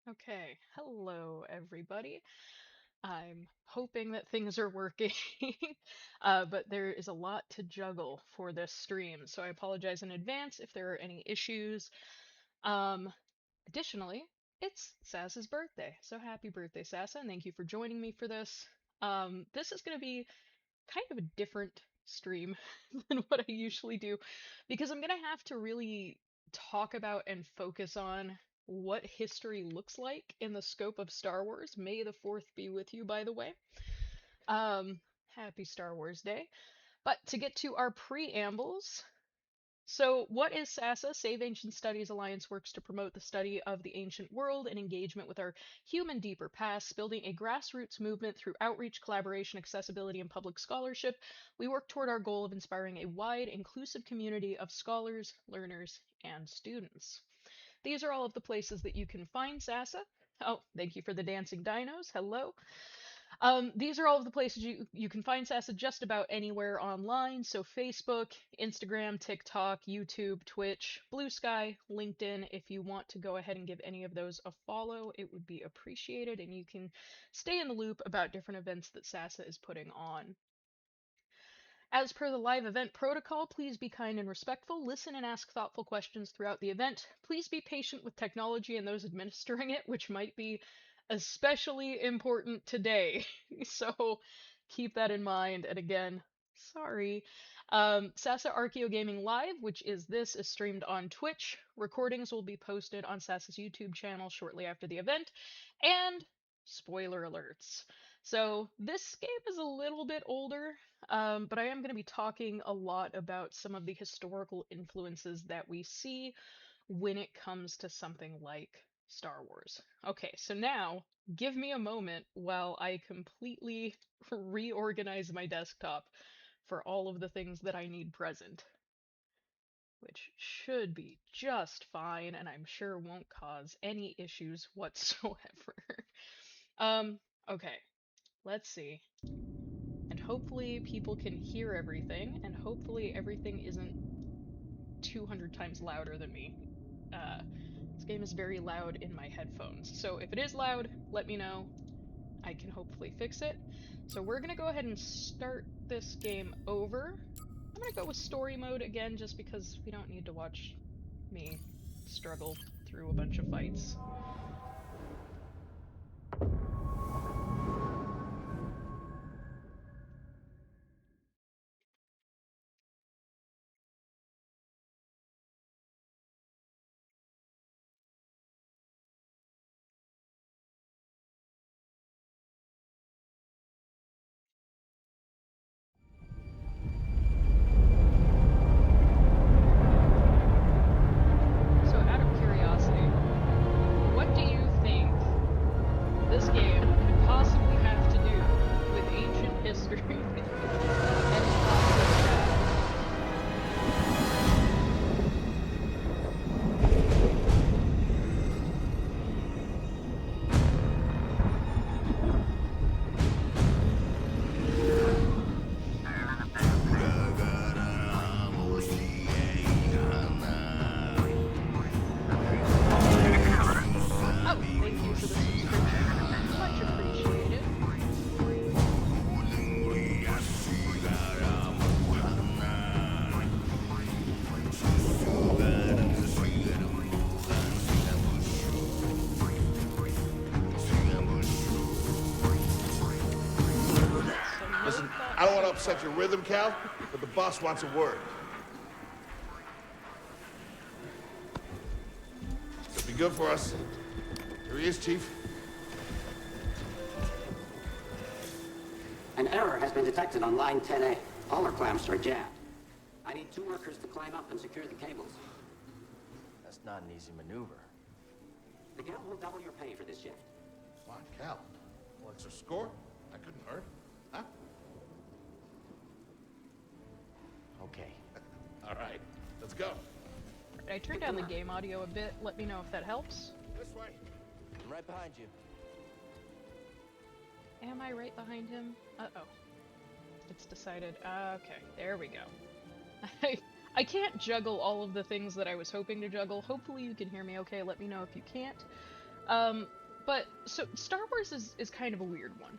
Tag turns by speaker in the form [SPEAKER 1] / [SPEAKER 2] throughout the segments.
[SPEAKER 1] Okay, hello everybody. I'm hoping that things are working, but there is a lot to juggle for this stream, so I apologize in advance if there are any issues. Um, Additionally, it's Sasa's birthday, so happy birthday, Sasa, and thank you for joining me for this. This is going to be kind of a different stream than what I usually do because I'm gonna have to really talk about and focus on what history looks like in the scope of Star Wars. May the 4th be with you, by the way. Um, Happy Star Wars Day. But to get to our preambles, so, what is SASA? Save Ancient Studies Alliance works to promote the study of the ancient world and engagement with our human deeper past, building a grassroots movement through outreach, collaboration, accessibility, and public scholarship. We work toward our goal of inspiring a wide, inclusive community of scholars, learners, and students. These are all of the places that you can find SASA. Oh, thank you for the dancing dinos. Hello. These are all of the places you can find SASA just about anywhere online. So Facebook, Instagram, TikTok, YouTube, Twitch, Blue Sky, LinkedIn. If you want to go ahead and give any of those a follow, it would be appreciated, and you can stay in the loop about different events that SASA is putting on. As per the live event protocol, please be kind and respectful, listen and ask thoughtful questions throughout the event. Please be patient with technology and those administering it, which might be especially important today. So keep that in mind. And again, sorry. SASA Archeogaming Live, which is this, is streamed on Twitch. Recordings will be posted on SASA's YouTube channel shortly after the event. And spoiler alerts. So this game is a little bit older, but I am going to be talking a lot about some of the historical influences that we see when it comes to something like Star Wars. Okay, so now give me a moment while I completely reorganize my desktop for all of the things that I need present, which should be just fine and I'm sure won't cause any issues whatsoever. Okay, let's see. And hopefully people can hear everything, and hopefully everything isn't 200 times louder than me. This game is very loud in my headphones, so if it is loud, let me know. I can hopefully fix it. So we're gonna go ahead and start this game over. I'm gonna go with story mode again, just because we don't need to watch me struggle through a bunch of fights. So out of curiosity, what do you think this game could possibly have to do with ancient history and oh, thank you for the subscription. Much appreciated. So
[SPEAKER 2] Listen,
[SPEAKER 1] no thought
[SPEAKER 2] I don't want to
[SPEAKER 1] so
[SPEAKER 2] upset
[SPEAKER 1] far.
[SPEAKER 2] your rhythm, Cal, but the boss wants a word. It'll be good for us. Here he is, Chief.
[SPEAKER 3] An error has been detected on line 10A. All our clamps are jammed. I need 2 workers to climb up and secure the cables.
[SPEAKER 4] That's not an easy maneuver.
[SPEAKER 3] The guild will double your pay for this shift.
[SPEAKER 2] Come on, Cal. What's our score? That couldn't hurt. Huh?
[SPEAKER 4] Okay.
[SPEAKER 2] All right, let's go.
[SPEAKER 1] I turned down the game audio a bit. Let me know if that helps.
[SPEAKER 2] This way.
[SPEAKER 4] I'm right behind you.
[SPEAKER 1] Am I right behind him? Uh-oh. It's decided. Okay, there we go. I can't juggle all of the things that I was hoping to juggle. Hopefully you can hear me okay. Let me know if you can't. But so Star Wars is kind of a weird one.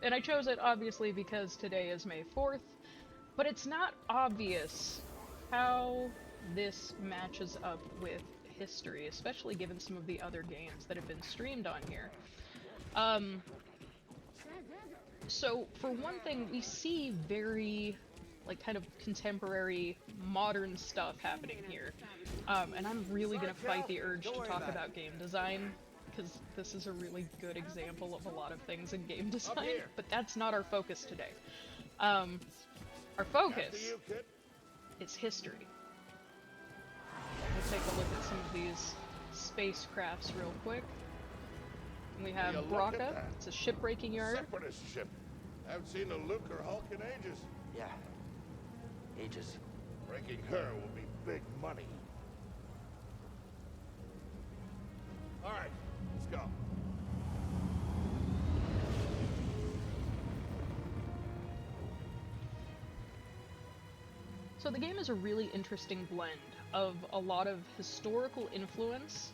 [SPEAKER 1] And I chose it obviously because today is May 4th, but it's not obvious how this matches up with history, especially given some of the other games that have been streamed on here. So for one thing, we see very like kind of contemporary modern stuff happening here. And I'm really gonna fight the urge to talk about game design, because this is a really good example of a lot of things in game design, but that's not our focus today. Our focus is history. We'll take a look at some of these spacecrafts real quick. And we have Bracca. It's a shipbreaking yard.
[SPEAKER 2] Separatist ship. Haven't seen a Luke or Hulk in ages.
[SPEAKER 4] Yeah. Ages.
[SPEAKER 2] Breaking her will be big money. All right, let's go.
[SPEAKER 1] So the game is a really interesting blend of a lot of historical influence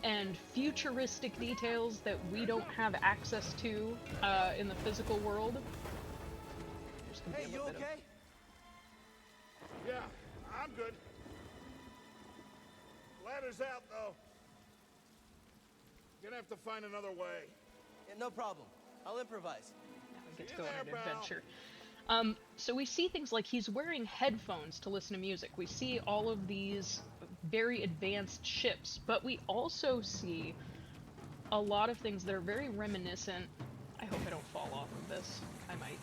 [SPEAKER 1] and futuristic details that we don't have access to in the physical world.
[SPEAKER 4] Hey, you okay?
[SPEAKER 2] Yeah, I'm good. Ladder's out, though. Gonna have to find another way.
[SPEAKER 4] Yeah, no problem. I'll improvise.
[SPEAKER 1] Now we get to go on an adventure. So we see things like he's wearing headphones to listen to music. We see all of these very advanced ships, but we also see a lot of things that are very reminiscent. I hope I don't fall off of this. I might.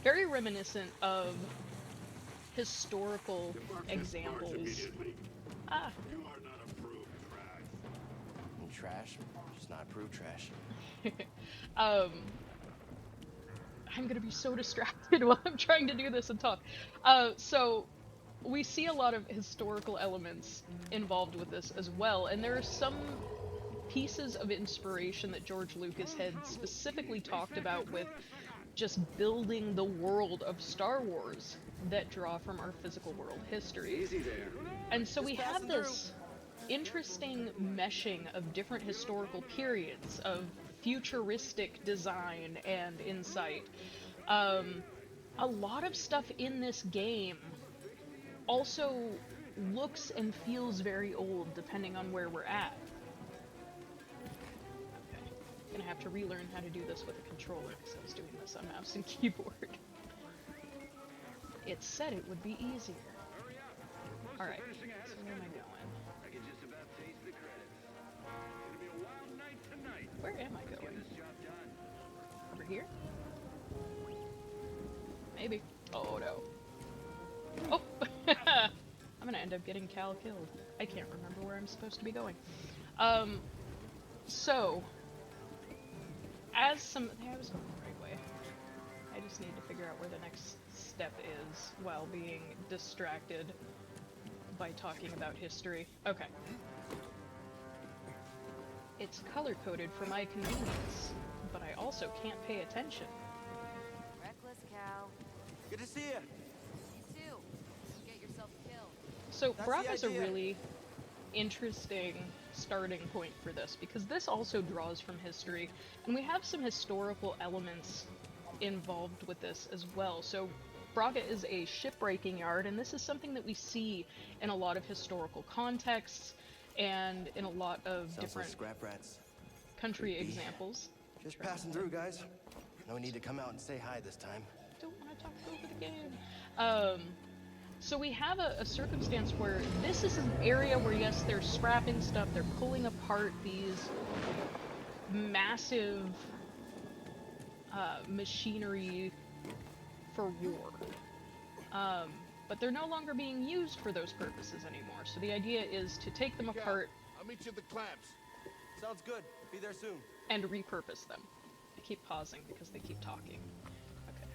[SPEAKER 1] Very reminiscent of historical examples. Ah.
[SPEAKER 2] You are not approved trash.
[SPEAKER 4] Trash? Just not approved trash.
[SPEAKER 1] I'm gonna be so distracted while I'm trying to do this and talk. So we see a lot of historical elements involved with this as well, and there are some pieces of inspiration that George Lucas had specifically talked about with just building the world of Star Wars that draw from our physical world history. And so we have this interesting meshing of different historical periods, of futuristic design and insight. A lot of stuff in this game also looks and feels very old depending on where we're at. Okay, gonna have to relearn how to do this with a controller because I was doing this on mouse and keyboard. It said it would be easier. Alright, so where am I going? Where am I going? Over here? Maybe. Oh no. Oh! I'm gonna end up getting Cal killed. I can't remember where I'm supposed to be going. So, as some... I was going the right way. I just need to figure out where the next step is while being distracted by talking about history. Okay. It's color-coded for my convenience, but I also can't pay attention.
[SPEAKER 5] Reckless cow.
[SPEAKER 4] Good to see you.
[SPEAKER 5] You too. Get yourself killed.
[SPEAKER 1] So
[SPEAKER 4] That's
[SPEAKER 1] Bracca
[SPEAKER 4] the
[SPEAKER 1] is a
[SPEAKER 4] idea.
[SPEAKER 1] really interesting starting point for this, because this also draws from history, and we have some historical elements involved with this as well. So Bracca is a shipbreaking yard, and this is something that we see in a lot of historical contexts and in a lot of
[SPEAKER 4] Sounds
[SPEAKER 1] different
[SPEAKER 4] like scrap rats.
[SPEAKER 1] country
[SPEAKER 4] Creepy.
[SPEAKER 1] examples.
[SPEAKER 4] Just passing through, guys. No need to come out and say hi this time.
[SPEAKER 1] Don't want to talk over the game. So we have a circumstance where this is an area where, yes, they're scrapping stuff, they're pulling apart these massive machinery for war. But they're no longer being used for those purposes anymore. So the idea is to take them apart
[SPEAKER 2] I'll meet you at the clamps.
[SPEAKER 4] Sounds good. Be there soon.
[SPEAKER 1] and repurpose them. I keep pausing because they keep talking. Okay.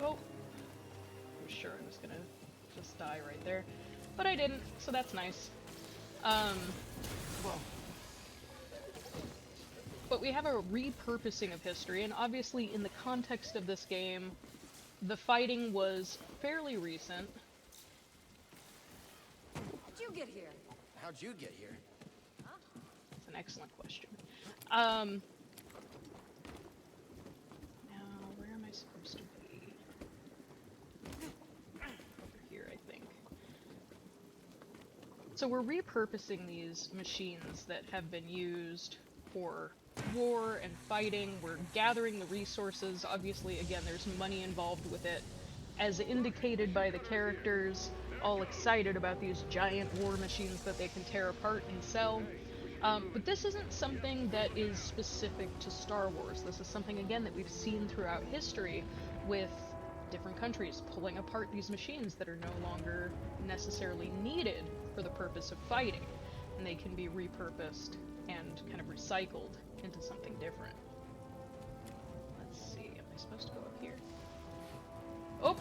[SPEAKER 1] Oh. I was sure I was gonna just die right there. But I didn't, so that's nice. But we have a repurposing of history, and obviously in the context of this game, the fighting was fairly recent.
[SPEAKER 5] How'd you get here?
[SPEAKER 4] How'd you get here?
[SPEAKER 1] That's an excellent question. Now, where am I supposed to be? Over here, I think. So we're repurposing these machines that have been used for war and fighting. We're gathering the resources. Obviously, again, there's money involved with it, as indicated by the characters all excited about these giant war machines that they can tear apart and sell. But this isn't something that is specific to Star Wars. This is something, again, that we've seen throughout history with different countries pulling apart these machines that are no longer necessarily needed for the purpose of fighting. And they can be repurposed and kind of recycled into something different. Let's see, am I supposed to go up here? Oh!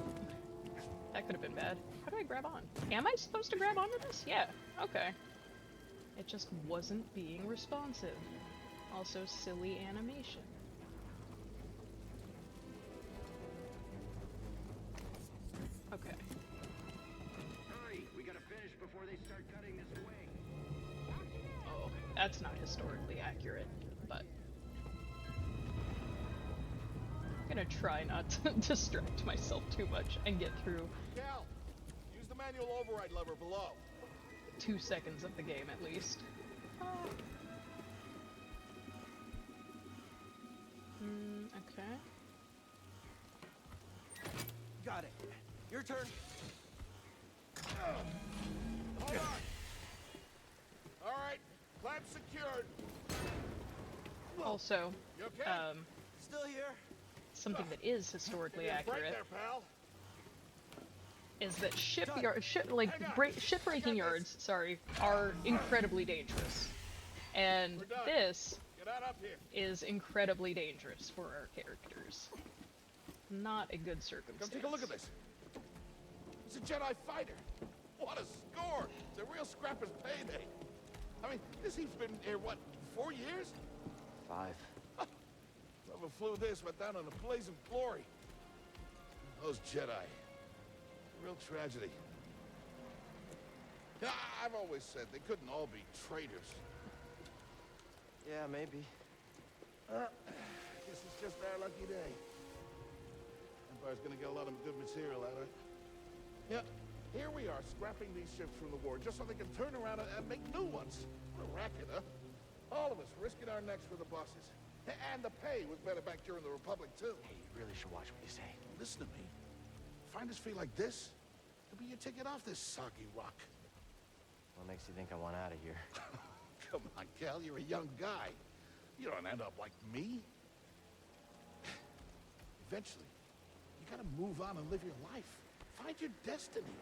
[SPEAKER 1] That could have been bad. How do I grab on? Am I supposed to grab onto this? Yeah, okay. It just wasn't being responsive. Also, silly animation. Okay.
[SPEAKER 3] Hurry! We gotta finish before they start cutting this wing.
[SPEAKER 1] Oh, that's not historically accurate, but... I'm gonna try not to distract myself too much and get through
[SPEAKER 2] Cal, use the manual override lever below.
[SPEAKER 1] 2 seconds of the game at least. Okay.
[SPEAKER 4] Got it. Your turn.
[SPEAKER 2] Hold on. All right, clamp secured.
[SPEAKER 1] Also,
[SPEAKER 2] You okay?
[SPEAKER 4] Still here.
[SPEAKER 1] something that is historically
[SPEAKER 2] Break
[SPEAKER 1] accurate
[SPEAKER 2] there, pal.
[SPEAKER 1] is that shipbreaking yards, sorry, are incredibly dangerous. And
[SPEAKER 2] We're done.
[SPEAKER 1] this
[SPEAKER 2] Get out up here.
[SPEAKER 1] is incredibly dangerous for our characters. Not a good circumstance.
[SPEAKER 2] Come take a look at this. It's a Jedi fighter. What a score! It's a real scrapper's payday. I mean, this he's been here, what, 4 years?
[SPEAKER 4] 5.
[SPEAKER 2] Whoever flew this went down in a blaze of glory. Those Jedi. Real tragedy. Yeah, I've always said they couldn't all be traitors.
[SPEAKER 4] Yeah, maybe.
[SPEAKER 2] I guess it's just our lucky day. Empire's gonna get a lot of good material out of it. Yeah, here we are, scrapping these ships from the war just so they can turn around and make new ones. What a racket, huh? All of us risking our necks for the bosses. And the pay was better back during the Republic, too.
[SPEAKER 4] Hey, you really should watch what you say.
[SPEAKER 2] Listen to me. Find us feel like this, it'll be your ticket off this soggy rock.
[SPEAKER 4] What makes you think I want out of here?
[SPEAKER 2] Come on, Cal, you're a young guy. You don't end up like me. Eventually, you gotta move on and live your life. Find your destiny.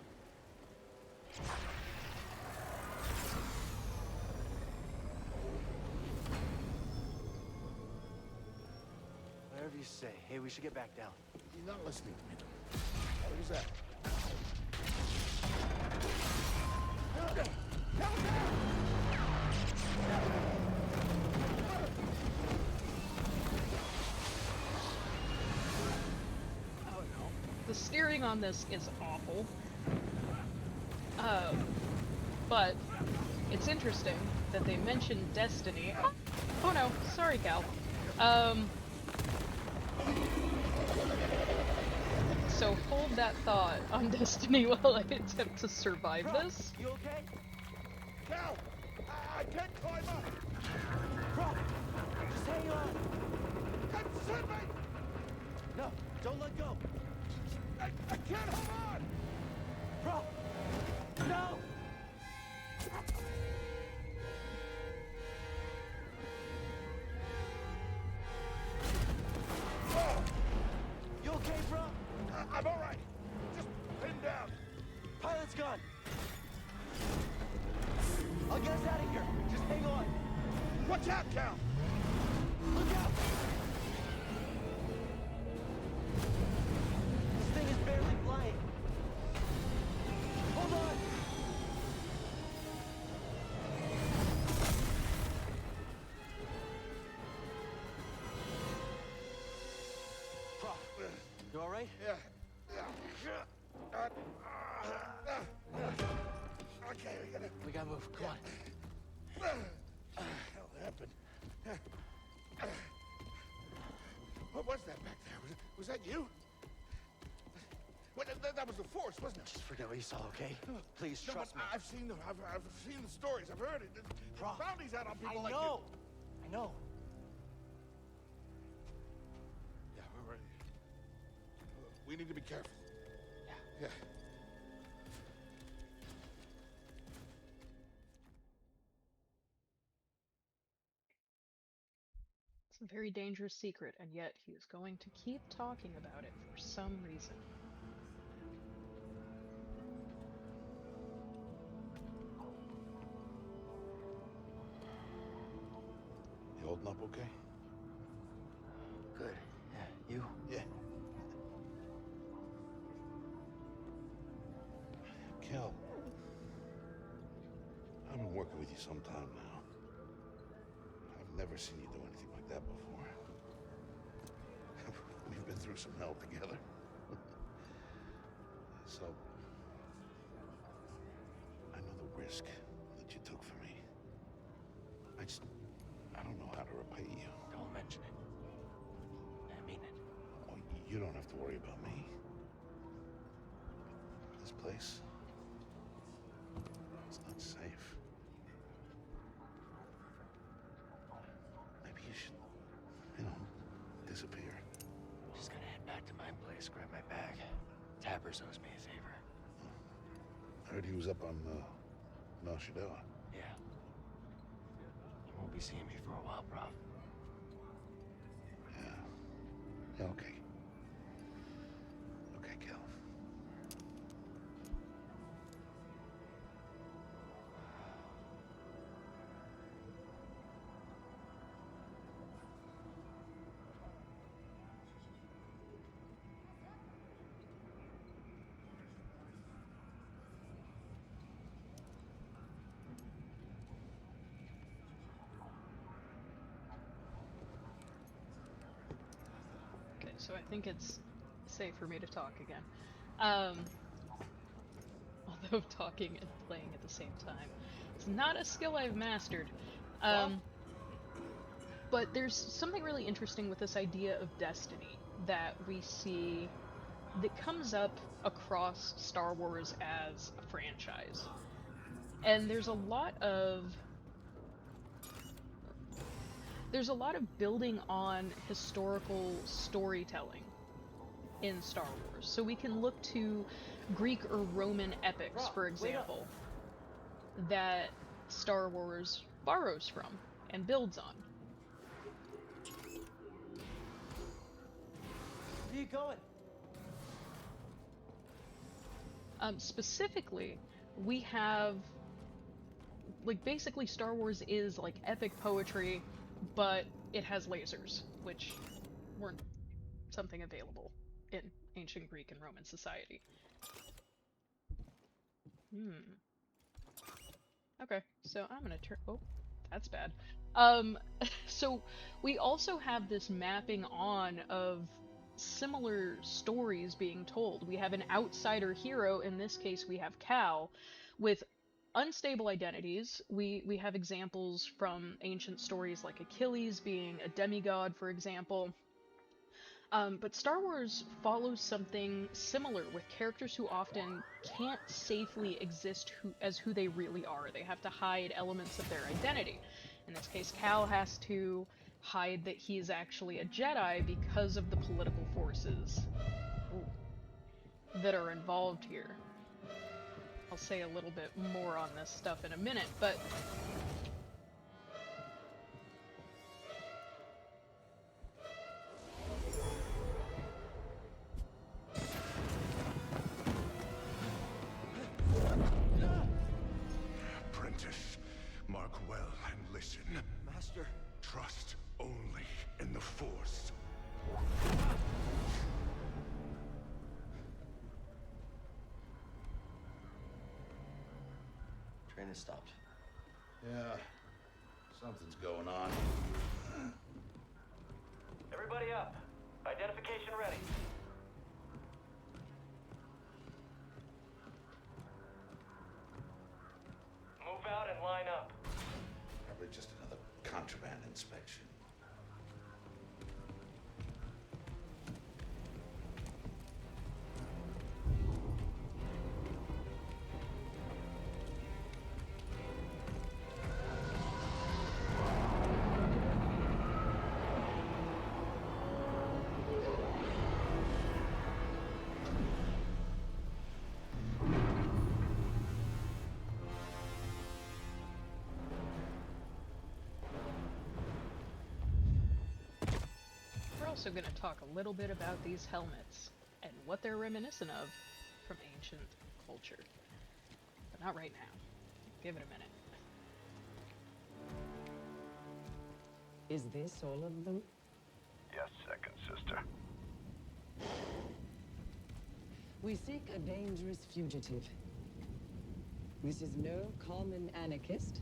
[SPEAKER 4] Whatever you say. Hey, we should get back down.
[SPEAKER 2] You're not listening to me. What was that?
[SPEAKER 1] Oh no. The steering on this is awful. But it's interesting that they mentioned Destiny. Oh no, sorry, Cal. So hold that thought on Destiny while I attempt to survive this.
[SPEAKER 4] You okay?
[SPEAKER 2] Cal! I can't climb up!
[SPEAKER 4] Bro, just hang on.
[SPEAKER 2] Send me!
[SPEAKER 4] No, don't let go.
[SPEAKER 2] I can't hold on!
[SPEAKER 4] Bro, no! You okay, bro?
[SPEAKER 2] I'm all right. Just pin down.
[SPEAKER 4] Pilot's gone. I'll get us out of here. Just hang on.
[SPEAKER 2] Watch out, Cal!
[SPEAKER 4] Look out! This thing is barely flying. Hold on! Bro, you all right?
[SPEAKER 2] Yeah. Okay, we gotta
[SPEAKER 4] gotta move. Come on.
[SPEAKER 2] Hell happened? What was that back there? Was that you? Well, that was the Force, wasn't it?
[SPEAKER 4] Just forget what you saw, okay? Please
[SPEAKER 2] No,
[SPEAKER 4] trust
[SPEAKER 2] but
[SPEAKER 4] me.
[SPEAKER 2] I've seen the stories. I've heard it. There's bounties out on people like you.
[SPEAKER 4] I know.
[SPEAKER 2] Yeah, we're ready. We need to be careful. Yeah.
[SPEAKER 1] It's a very dangerous secret, and yet he is going to keep talking about it for some reason.
[SPEAKER 2] You holding up okay?
[SPEAKER 4] Good. Yeah, you?
[SPEAKER 2] Yeah. Kel, I've been working with you some time now. I've never seen you do anything like that before. We've been through some hell together. So, I know the risk that you took for me. I don't know how to repay you.
[SPEAKER 4] Don't mention it. I mean it.
[SPEAKER 2] Oh, you don't have to worry about me. This place, it's not safe. Maybe you should, disappear.
[SPEAKER 4] I'm just gonna head back to my place, grab my bag. Tappers owes me a favor.
[SPEAKER 2] I heard he was up on, Mel Shadella.
[SPEAKER 4] Yeah. You won't be seeing me for a while, bro.
[SPEAKER 2] Yeah, okay. Okay, Kel.
[SPEAKER 1] Okay, so I think it's safe for me to talk again. Although talking and playing at the same time. It's not a skill I've mastered. But there's something really interesting with this idea of destiny that we see that comes up across Star Wars as a franchise. And there's a lot of building on historical storytelling in Star Wars. So we can look to Greek or Roman epics, for example, that Star Wars borrows from and builds on.
[SPEAKER 4] Where are you going?
[SPEAKER 1] Specifically, we have, like, basically Star Wars is like epic poetry, but it has lasers, which weren't something available in ancient Greek and Roman society. Okay, so I'm gonna turn. Oh, that's bad. So we also have this mapping on of similar stories being told. We have an outsider hero, in this case we have Cal, with unstable identities. We have examples from ancient stories like Achilles being a demigod, for example. But Star Wars follows something similar with characters who often can't safely exist as who they really are. They have to hide elements of their identity. In this case, Cal has to hide that he is actually a Jedi because of the political forces that are involved here. I'll say a little bit more on this stuff in a minute, but
[SPEAKER 2] Apprentice, mark well and listen.
[SPEAKER 4] Master.
[SPEAKER 2] Trust only in the Force.
[SPEAKER 4] Train has stopped.
[SPEAKER 2] Yeah, something's going on.
[SPEAKER 6] Everybody up. Identification ready. Move line up.
[SPEAKER 2] Probably just another contraband inspection.
[SPEAKER 1] We're also going to talk a little bit about these helmets and what they're reminiscent of from ancient culture. But not right now. Give it a minute.
[SPEAKER 7] Is this all of them?
[SPEAKER 8] Yes, second sister.
[SPEAKER 7] We seek a dangerous fugitive. This is no common anarchist,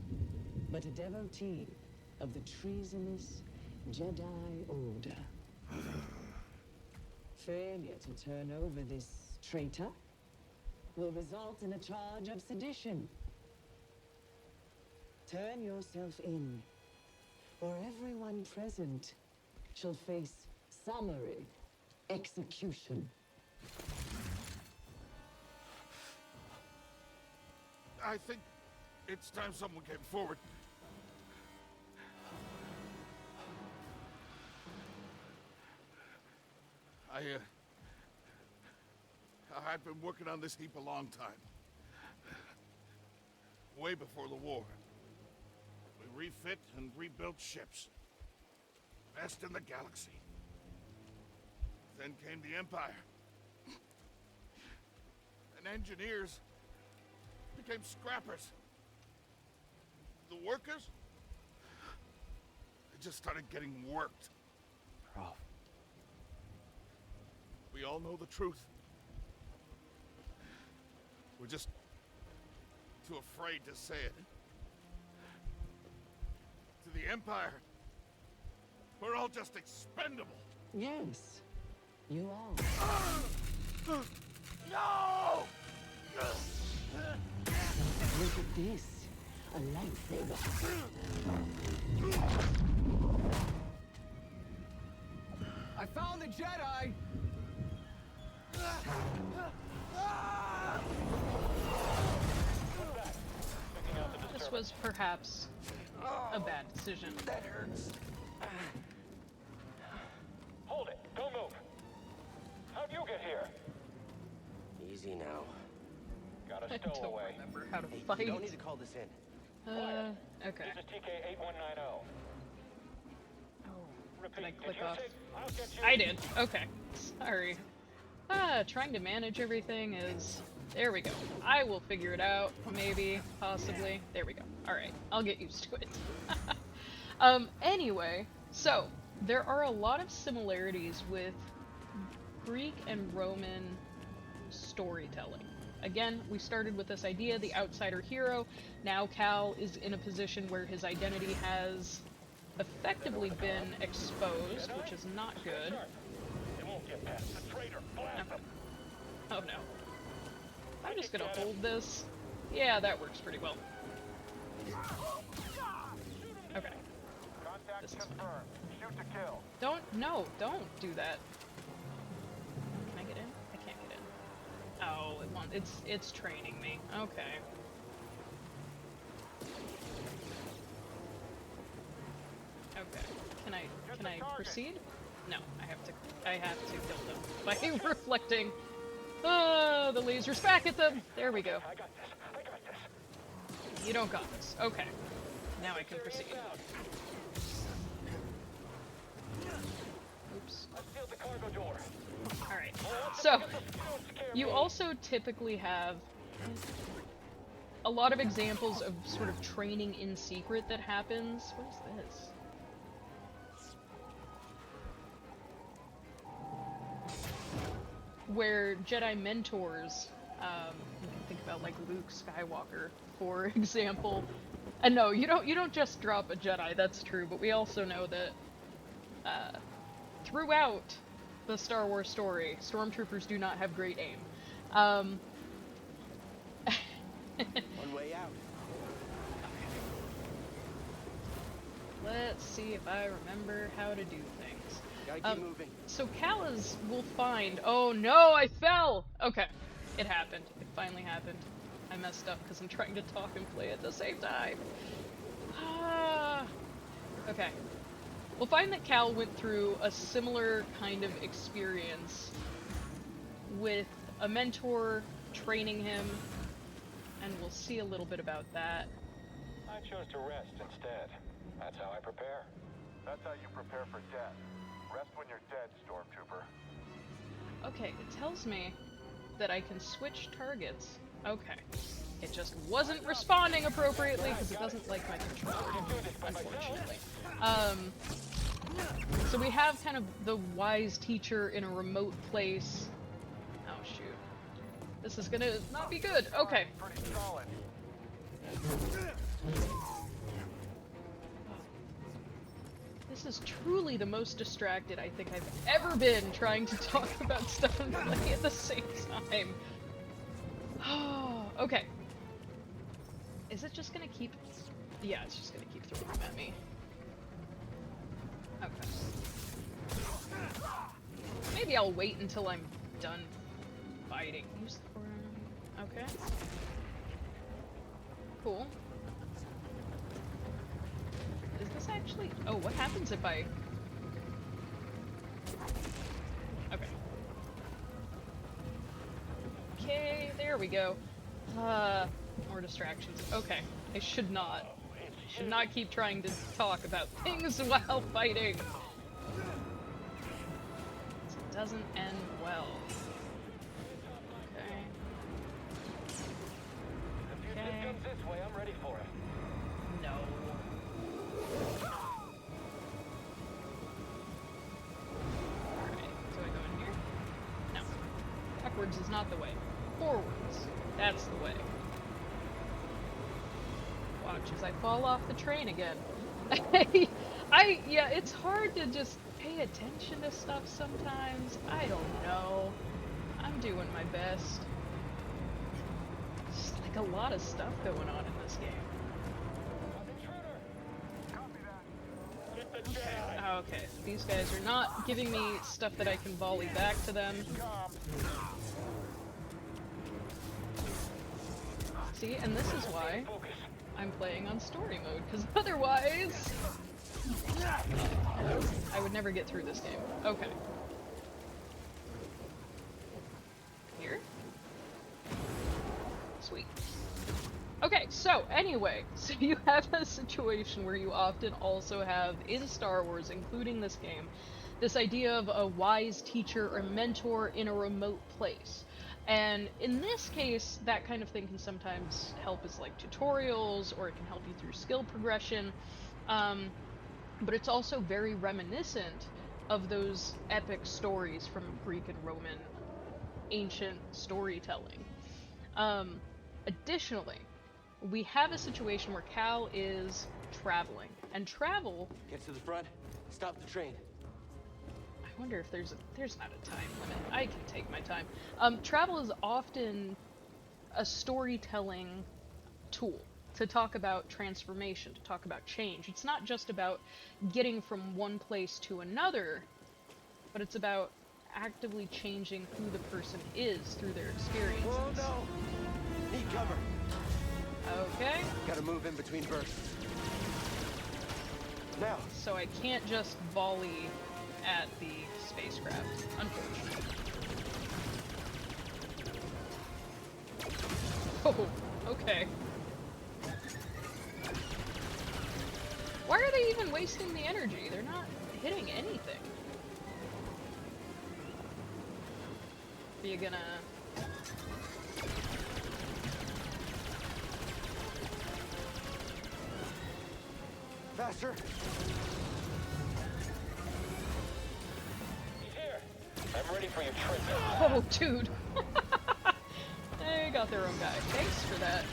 [SPEAKER 7] but a devotee of the treasonous Jedi Order. Failure to turn over this traitor will result in a charge of sedition. Turn yourself in, or everyone present shall face summary execution.
[SPEAKER 2] I think it's time someone came forward. I've been working on this heap a long time. Way before the war. We refit and rebuilt ships. Best in the galaxy. Then came the Empire. And engineers became scrappers. The workers, they just started getting worked.
[SPEAKER 4] Prof.
[SPEAKER 2] We all know the truth. We're just too afraid to say it. To the Empire, we're all just expendable.
[SPEAKER 7] Yes, you are.
[SPEAKER 2] No!
[SPEAKER 7] Look at this. A lightsaber.
[SPEAKER 9] I found the Jedi!
[SPEAKER 1] This was perhaps a bad decision.
[SPEAKER 9] That hurts.
[SPEAKER 6] Hold it. Don't move. How'd you get here?
[SPEAKER 4] Easy now.
[SPEAKER 6] Got
[SPEAKER 1] I
[SPEAKER 6] a
[SPEAKER 1] don't
[SPEAKER 6] stowaway.
[SPEAKER 1] remember how to
[SPEAKER 4] Hey,
[SPEAKER 1] fight.
[SPEAKER 4] you don't need to call this in.
[SPEAKER 1] Okay.
[SPEAKER 6] This is TK-8190.
[SPEAKER 1] Oh,
[SPEAKER 6] Repeat.
[SPEAKER 1] did I
[SPEAKER 6] Did
[SPEAKER 1] click
[SPEAKER 6] you
[SPEAKER 1] off?
[SPEAKER 6] say I'll get you?
[SPEAKER 1] I did. Okay. Sorry. Trying to manage everything is... There we go. I will figure it out. Maybe. Possibly. There we go. Alright. I'll get used to it. Anyway. So, there are a lot of similarities with Greek and Roman storytelling. Again, we started with this idea, the outsider hero. Now Cal is in a position where his identity has effectively been exposed, which is not good.
[SPEAKER 6] It won't get past the traitor. Blast him.
[SPEAKER 1] Oh no. I'm just gonna hold this. Yeah, that works pretty well. Okay.
[SPEAKER 6] Contact
[SPEAKER 1] This is fine.
[SPEAKER 6] confirmed. Shoot to kill.
[SPEAKER 1] Don't do that. Can I get in? I can't get in. Oh, it's training me. Okay. Okay. Can I proceed? No, I have to kill them by reflecting. Oh, the laser's back at them. There we go.
[SPEAKER 6] I got this.
[SPEAKER 1] You don't got this. Okay. Now I can proceed. Oops.
[SPEAKER 6] I sealed the cargo door.
[SPEAKER 1] Alright. So, you also typically have a lot of examples of sort of training in secret that happens. What is this? Where Jedi mentors, you can think about like Luke Skywalker, for example. And no, you don't just drop a Jedi, that's true, but we also know that throughout the Star Wars story, stormtroopers do not have great aim.
[SPEAKER 4] One way out.
[SPEAKER 1] let's see if I remember how to do things.
[SPEAKER 4] Gotta keep moving.
[SPEAKER 1] So will find. Oh no, I fell! Okay, it happened. It finally happened. I messed up because I'm trying to talk and play at the same time. Ah. Okay. We'll find that Cal went through a similar kind of experience with a mentor training him, and we'll see a little bit about that.
[SPEAKER 6] I chose to rest instead. That's how I prepare.
[SPEAKER 8] That's how you prepare for death. Rest when you're dead, Stormtrooper.
[SPEAKER 1] Okay, it tells me that I can switch targets. Okay. It just wasn't responding appropriately because it doesn't like my controller, unfortunately. So we have kind of the wise teacher in a remote place. Oh shoot. This is gonna not be good. Okay.
[SPEAKER 8] Pretty solid.
[SPEAKER 1] This is truly the most distracted I think I've ever been trying to talk about stuff and play at the same time. Oh, okay. Is it just gonna keep... Yeah, it's just gonna keep throwing them at me. Okay. Maybe I'll wait until I'm done fighting. Use the... Okay. Cool. Is this actually... Oh, what happens if I... Okay. Okay, there we go. More distractions. Okay, I should not keep trying to talk about things while fighting. It doesn't end well. Okay.
[SPEAKER 6] If this comes this way, I'm ready for it.
[SPEAKER 1] No. Alright, do I go in here? No. Backwards is not the way. Forwards. That's the way. Watch as I fall off the train again. Yeah, it's hard to just pay attention to stuff sometimes. I don't know. I'm doing my best. Just like a lot of stuff going on in this game. Okay, these guys are not giving me stuff that I can volley back to them. See, and this is why I'm playing on story mode, because otherwise I would never get through this game. Okay. Here? Sweet. Okay, so anyway, so you have a situation where you often also have in Star Wars, including this game, this idea of a wise teacher or mentor in a remote place. And in this case, that kind of thing can sometimes help as like tutorials, or it can help you through skill progression. But it's also very reminiscent of those epic stories from Greek and Roman ancient storytelling. Additionally, we have a situation where Cal is traveling, and travel...
[SPEAKER 4] Get to the front, stop the train.
[SPEAKER 1] I wonder if there's not a time limit. I can take my time. Travel is often a storytelling tool to talk about transformation, to talk about change. It's not just about getting from one place to another, but it's about actively changing who the person is through their experiences.
[SPEAKER 4] Oh no! Need cover.
[SPEAKER 1] Okay.
[SPEAKER 4] Gotta move in between bursts. Now.
[SPEAKER 1] So I can't just volley at the spacecraft, unfortunately. Oh, okay. Why are they even wasting the energy? They're not hitting anything. Are you gonna...
[SPEAKER 4] Faster!
[SPEAKER 6] He's here. I'm ready for your trip.
[SPEAKER 1] Oh, dude. They got their own guy. Thanks for that.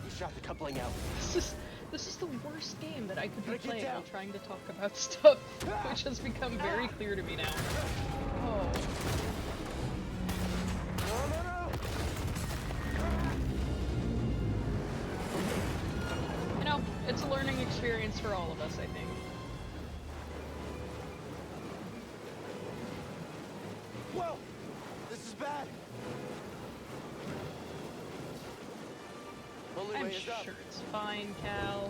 [SPEAKER 4] You shot the coupling out.
[SPEAKER 1] This is the worst game that I could be playing while trying to talk about stuff, which has become very clear to me now. Oh.
[SPEAKER 4] No, no, no!
[SPEAKER 1] learning experience for all of us, I think.
[SPEAKER 4] Whoa! This is bad. Only
[SPEAKER 1] I'm
[SPEAKER 4] way is up.
[SPEAKER 1] sure it's fine, Cal.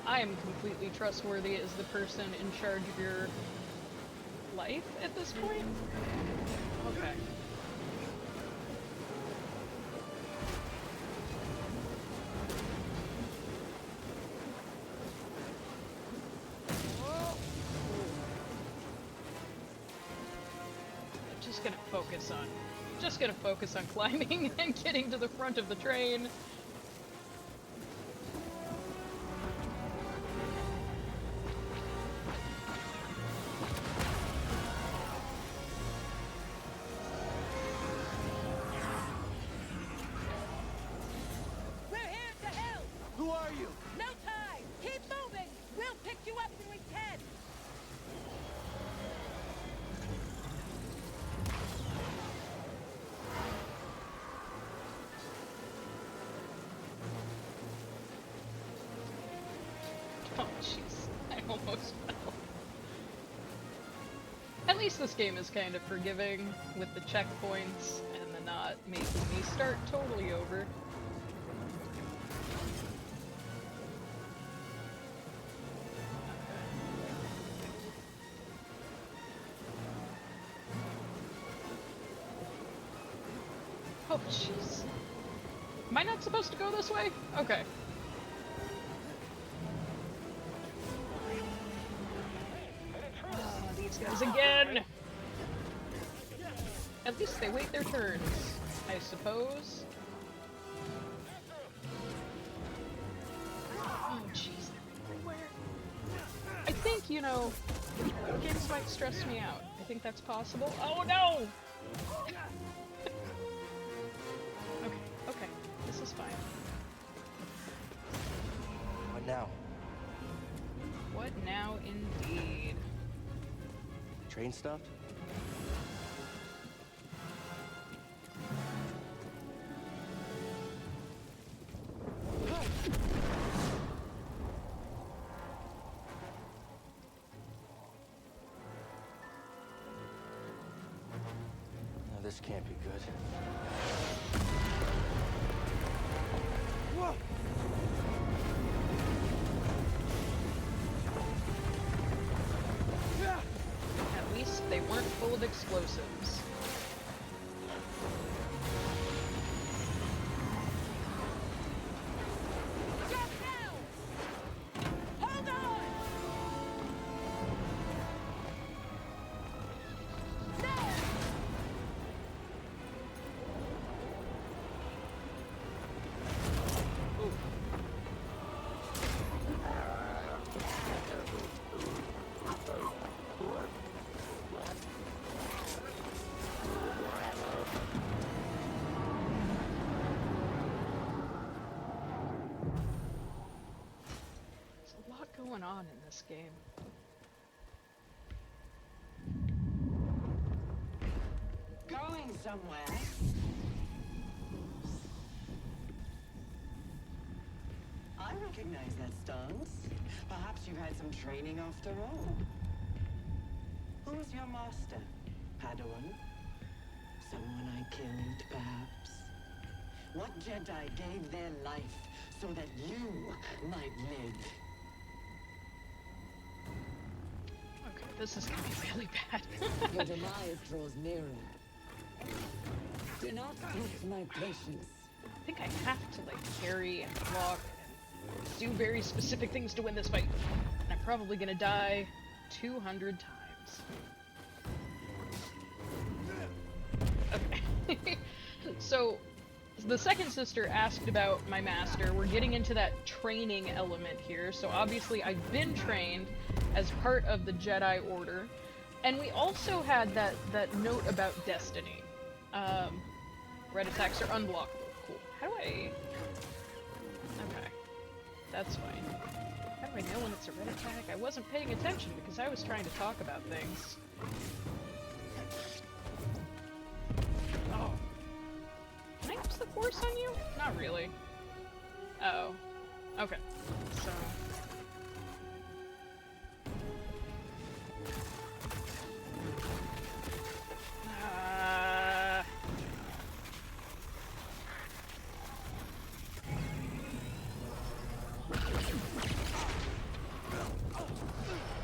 [SPEAKER 1] I am completely trustworthy as the person in charge of your life at this point. Okay. Just gonna focus on climbing and getting to the front of the train.
[SPEAKER 10] We're here to help!
[SPEAKER 4] Who are you?
[SPEAKER 10] No time! Keep moving! We'll pick you up when we can!
[SPEAKER 1] Oh jeez, I almost fell. At least this game is kind of forgiving with the checkpoints and the not making me start totally over. Oh jeez. Am I not supposed to go this way? Okay. These guys again! At least they wait their turns, I suppose. Oh jeez, they're everywhere. I think, you know, games might stress me out. I think that's possible. Oh no! Okay, this is fine.
[SPEAKER 4] What now?
[SPEAKER 1] What now, indeed?
[SPEAKER 4] Train stopped? No, this can't be good. Whoa!
[SPEAKER 1] At least they weren't full of explosives.
[SPEAKER 10] Drop down! Hold on! No!
[SPEAKER 1] There's a lot going on in this game.
[SPEAKER 7] Going somewhere? I recognize that stance. Perhaps you've had some training after all. Who's your master, Padawan? Someone I killed, perhaps? What Jedi gave their life so that you might live?
[SPEAKER 1] Okay, this is gonna be really bad.
[SPEAKER 7] Your demise draws nearer. Do not test my patience.
[SPEAKER 1] I think I have to, like, carry and block and do very specific things to win this fight. And I'm probably gonna die 200 times. Okay. So, the second sister asked about my master. We're getting into that training element here. So obviously I've been trained as part of the Jedi Order. And we also had that note about destiny. Red attacks are unblockable. Cool. How do I... Okay. That's fine. How do I know when it's a red attack? I wasn't paying attention because I was trying to talk about things. Oh. Can I use the force on you? Not really. Oh. Okay, so...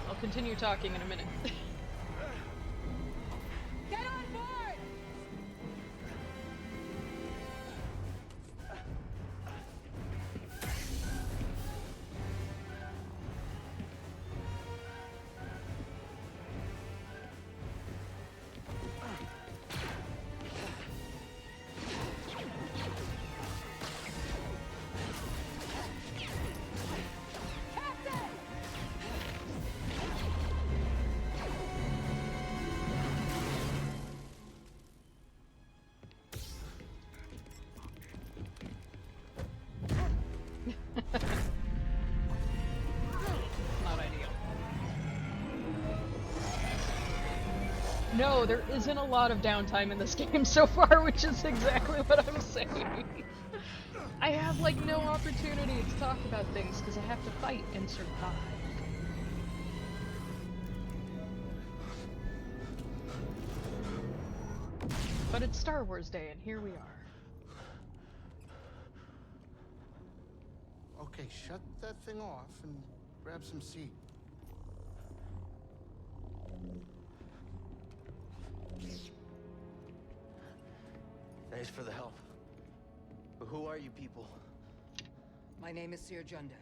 [SPEAKER 1] I'll continue talking in a minute.
[SPEAKER 10] Get on board!
[SPEAKER 1] Not ideal. No, there isn't a lot of downtime in this game so far, which is exactly what I'm saying. I have, like, no opportunity to talk about things because I have to fight and survive. But it's Star Wars Day, and here we are.
[SPEAKER 2] Okay, shut that thing off and grab some seat.
[SPEAKER 4] Thanks for the help. But who are you people?
[SPEAKER 10] My name is Sir Junda,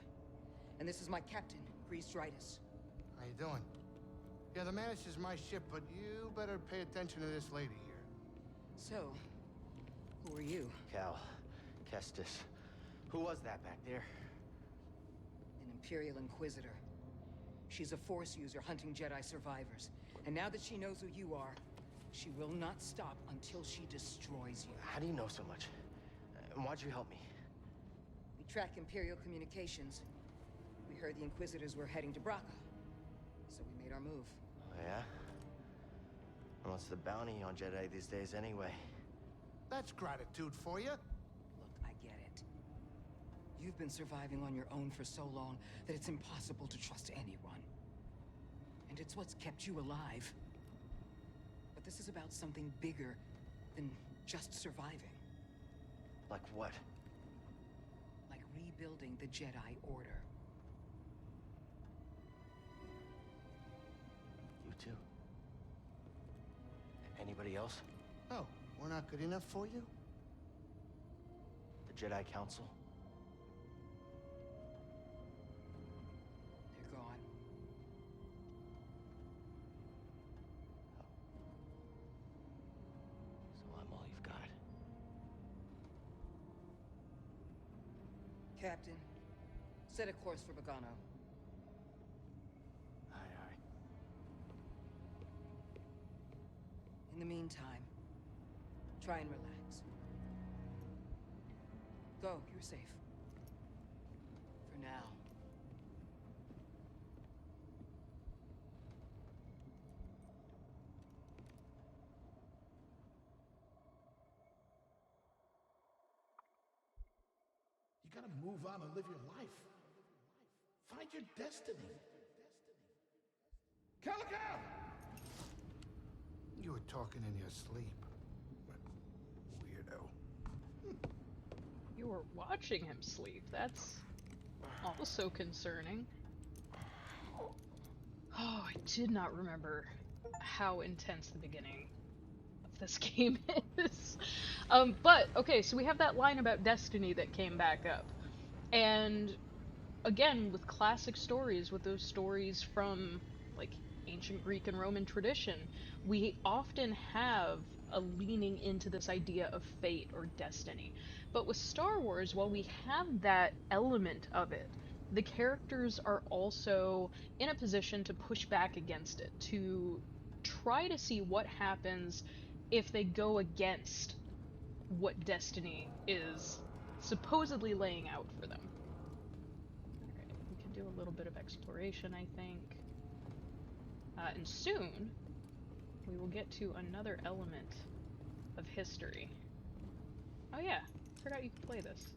[SPEAKER 10] and this is my captain, Priest Ritus.
[SPEAKER 2] How you doing? Yeah, the Mantis is my ship, but you better pay attention to this lady here.
[SPEAKER 10] So, who are you?
[SPEAKER 4] Cal. Kestis. Who was that back there?
[SPEAKER 10] An Imperial Inquisitor. She's a Force user hunting Jedi survivors. And now that she knows who you are, she will not stop until she destroys you.
[SPEAKER 4] How do you know so much? And why'd you help me?
[SPEAKER 10] We track Imperial communications. We heard the Inquisitors were heading to Braca, so we made our move.
[SPEAKER 4] Oh, yeah? And what's the bounty on Jedi these days anyway?
[SPEAKER 2] That's gratitude for you.
[SPEAKER 10] Look, I get it. You've been surviving on your own for so long that it's impossible to trust anyone. And it's what's kept you alive. But this is about something bigger than just surviving.
[SPEAKER 4] Like what?
[SPEAKER 10] Like rebuilding the Jedi Order.
[SPEAKER 4] You too? Anybody else?
[SPEAKER 2] Oh, we're not good enough for you?
[SPEAKER 4] The Jedi Council?
[SPEAKER 10] They're gone.
[SPEAKER 4] So I'm all you've got.
[SPEAKER 10] Captain, set a course for Bogano.
[SPEAKER 4] Aye, aye.
[SPEAKER 10] In the meantime, try and relax. Go, you're safe. For now.
[SPEAKER 2] You gotta move on and live your life. Find your destiny. Calico! You were talking in your sleep. Weirdo.
[SPEAKER 1] You were watching him sleep. That's also concerning. Oh, I did not remember how intense the beginning of this game is. But, okay, so we have that line about destiny that came back up. And, again, with classic stories, with those stories from, like, ancient Greek and Roman tradition, we often have a leaning into this idea of fate or destiny. But with Star Wars, while we have that element of it, the characters are also in a position to push back against it, to try to see what happens if they go against what destiny is supposedly laying out for them. Alright, we can do a little bit of exploration, I think. And soon, we will get to another element of history. Oh yeah, forgot you could play this.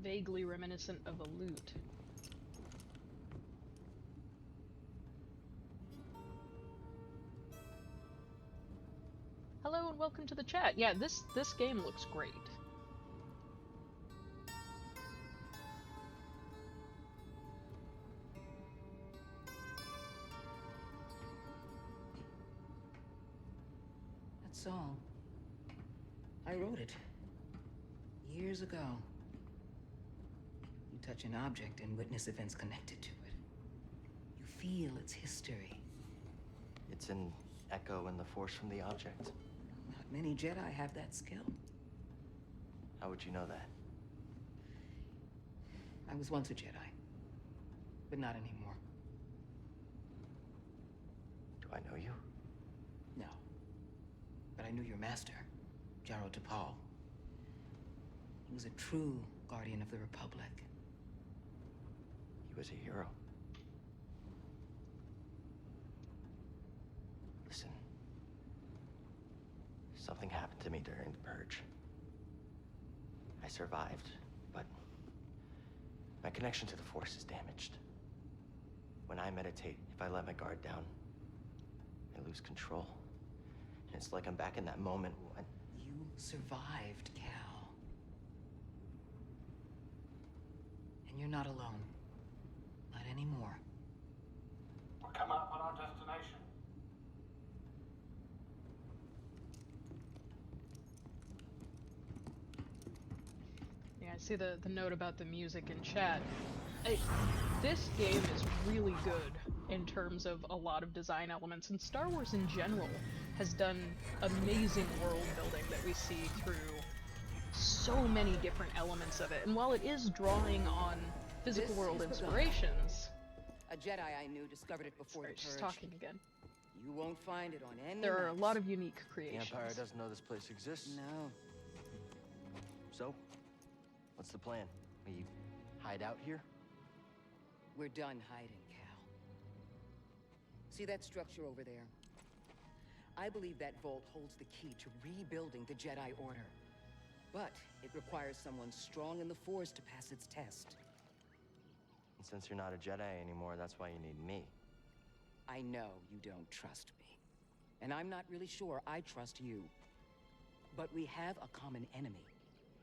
[SPEAKER 1] vaguely reminiscent of a lute. Hello and welcome to the chat. Yeah, this game looks great.
[SPEAKER 10] That's all. I wrote it. Years ago. You touch an object and witness events connected to it. You feel its history.
[SPEAKER 4] It's an echo in the force from the object.
[SPEAKER 10] Not many Jedi have that skill.
[SPEAKER 4] How would you know that?
[SPEAKER 10] I was once a Jedi, but not anymore.
[SPEAKER 4] Do I know you?
[SPEAKER 10] No. But I knew your master, Jaro Tapal. He was a true guardian of the Republic.
[SPEAKER 4] He was a hero. Listen. Something happened to me during the Purge. I survived, but my connection to the Force is damaged. When I meditate, if I let my guard down, I lose control. And it's like I'm back in that moment when...
[SPEAKER 10] You survived, Cal. And you're not alone. Not anymore.
[SPEAKER 6] We're coming up on our destination.
[SPEAKER 1] Yeah, I see the note about the music in chat. This game is really good in terms of a lot of design elements, and Star Wars in general has done amazing world building that we see through so many different elements of it. And while it is drawing on physical world inspirations...
[SPEAKER 10] A Jedi I knew discovered it before the Purge.
[SPEAKER 1] She's talking again.
[SPEAKER 10] You won't find it on any
[SPEAKER 1] There are a
[SPEAKER 10] maps.
[SPEAKER 1] lot of unique
[SPEAKER 4] The
[SPEAKER 1] creations.
[SPEAKER 4] Empire doesn't know this place exists.
[SPEAKER 10] No.
[SPEAKER 4] So, what's the plan? We hide out here?
[SPEAKER 10] We're done hiding, Cal. See that structure over there? I believe that vault holds the key to rebuilding the Jedi Order. But it requires someone strong in the Force to pass its test.
[SPEAKER 4] And since you're not a Jedi anymore, that's why you need me.
[SPEAKER 10] I know you don't trust me. And I'm not really sure I trust you. But we have a common enemy.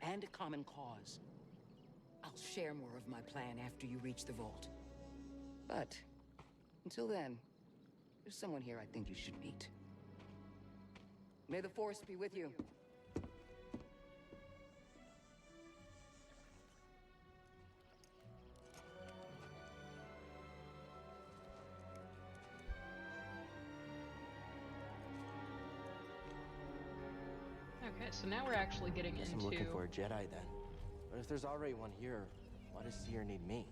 [SPEAKER 10] And a common cause. I'll share more of my plan after you reach the vault. But, until then, there's someone here I think you should meet. May the Force be with you.
[SPEAKER 1] Okay, so now we're actually getting
[SPEAKER 4] Guess
[SPEAKER 1] into...
[SPEAKER 4] I'm looking for a Jedi then. But if there's already one here, why does Seer need me?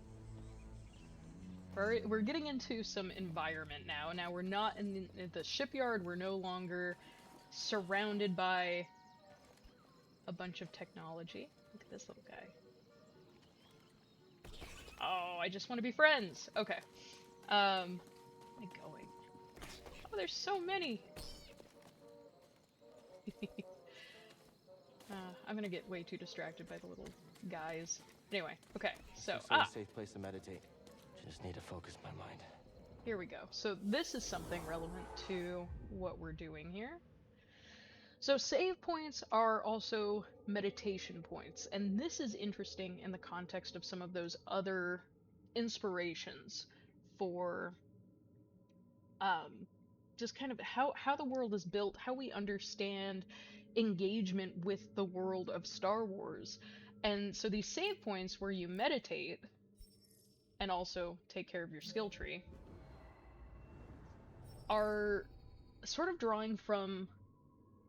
[SPEAKER 1] We're getting into some environment now. Now we're not in the shipyard. We're no longer surrounded by a bunch of technology. Look at this little guy. Oh, I just want to be friends. Okay. Where am I going? Oh, there's so many. I'm gonna get way too distracted by the little guys. Anyway, okay, so
[SPEAKER 4] It's a safe place to meditate. Just need to focus my mind.
[SPEAKER 1] Here we go. So this is something relevant to what we're doing here. So save points are also meditation points, and this is interesting in the context of some of those other inspirations for just kind of how the world is built, how we understand engagement with the world of Star Wars. And so these save points where you meditate and also take care of your skill tree are sort of drawing from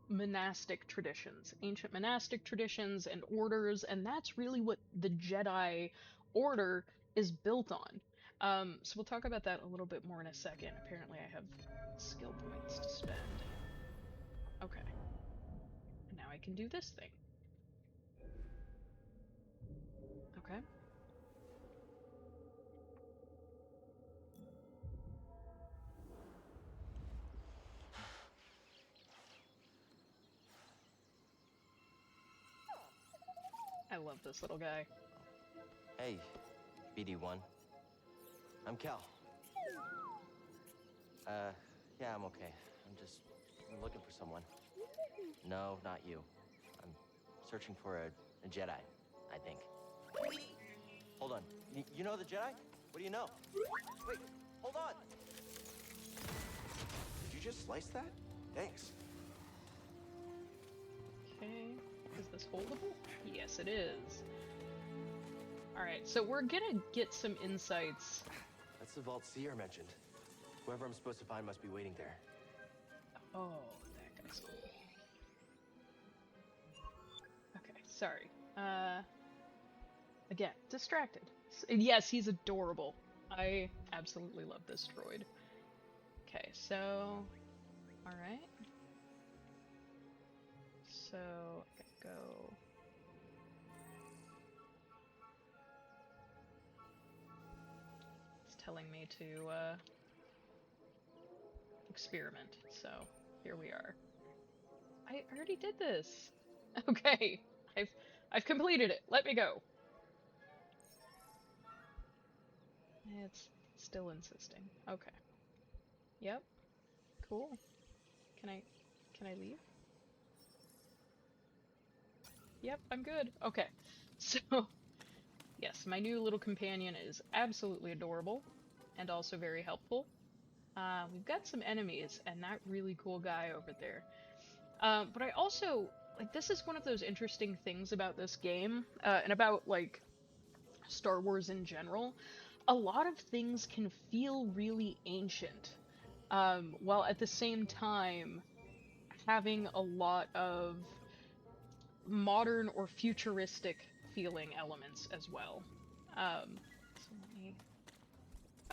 [SPEAKER 1] monastic traditions, ancient monastic traditions and orders, and that's really what the Jedi Order is built on. So we'll talk about that a little bit more in a second. Apparently I have skill points to spend. Okay. And now I can do this thing. Okay. I love this little guy.
[SPEAKER 4] Hey, BD1. I'm Cal. Yeah, I'm okay. I'm looking for someone. No, not you. I'm searching for a Jedi, I think. Hold on. You know the Jedi? What do you know? Wait, hold on!
[SPEAKER 9] Did you just slice that? Thanks.
[SPEAKER 1] Okay. Is this holdable? Yes, it is. Alright, so we're gonna get some insights.
[SPEAKER 4] That's the vault Seer mentioned. Whoever I'm supposed to find must be waiting there.
[SPEAKER 1] Oh, that guy's cool. Okay, sorry. Again, distracted. Yes, he's adorable. I absolutely love this droid. Okay, so... Alright. So, I gotta go... It's telling me to, experiment, so here we are. I already did this! Okay, I've completed it. Let me go! It's still insisting. Okay. Yep. Cool. Can I leave? Yep, I'm good. Okay. So, yes, my new little companion is absolutely adorable and also very helpful. We've got some enemies and that really cool guy over there. But I also, like, this is one of those interesting things about this game, and about, like, Star Wars in general. A lot of things can feel really ancient, while at the same time having a lot of modern or futuristic feeling elements as well. So let me...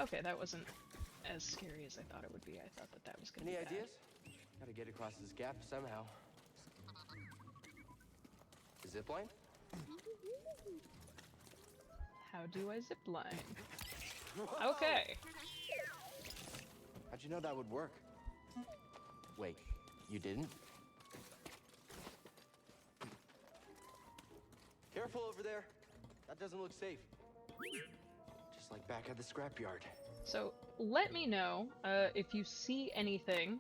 [SPEAKER 1] Okay, that wasn't as scary as I thought it would be. I thought that was gonna be
[SPEAKER 4] Any
[SPEAKER 1] bad.
[SPEAKER 4] ideas? Gotta get across this gap somehow. The zip line?
[SPEAKER 1] How do I zipline? Okay.
[SPEAKER 4] How'd you know that would work? Wait, you didn't? Careful over there. That doesn't look safe. Just like back at the scrapyard.
[SPEAKER 1] So let me know if you see anything,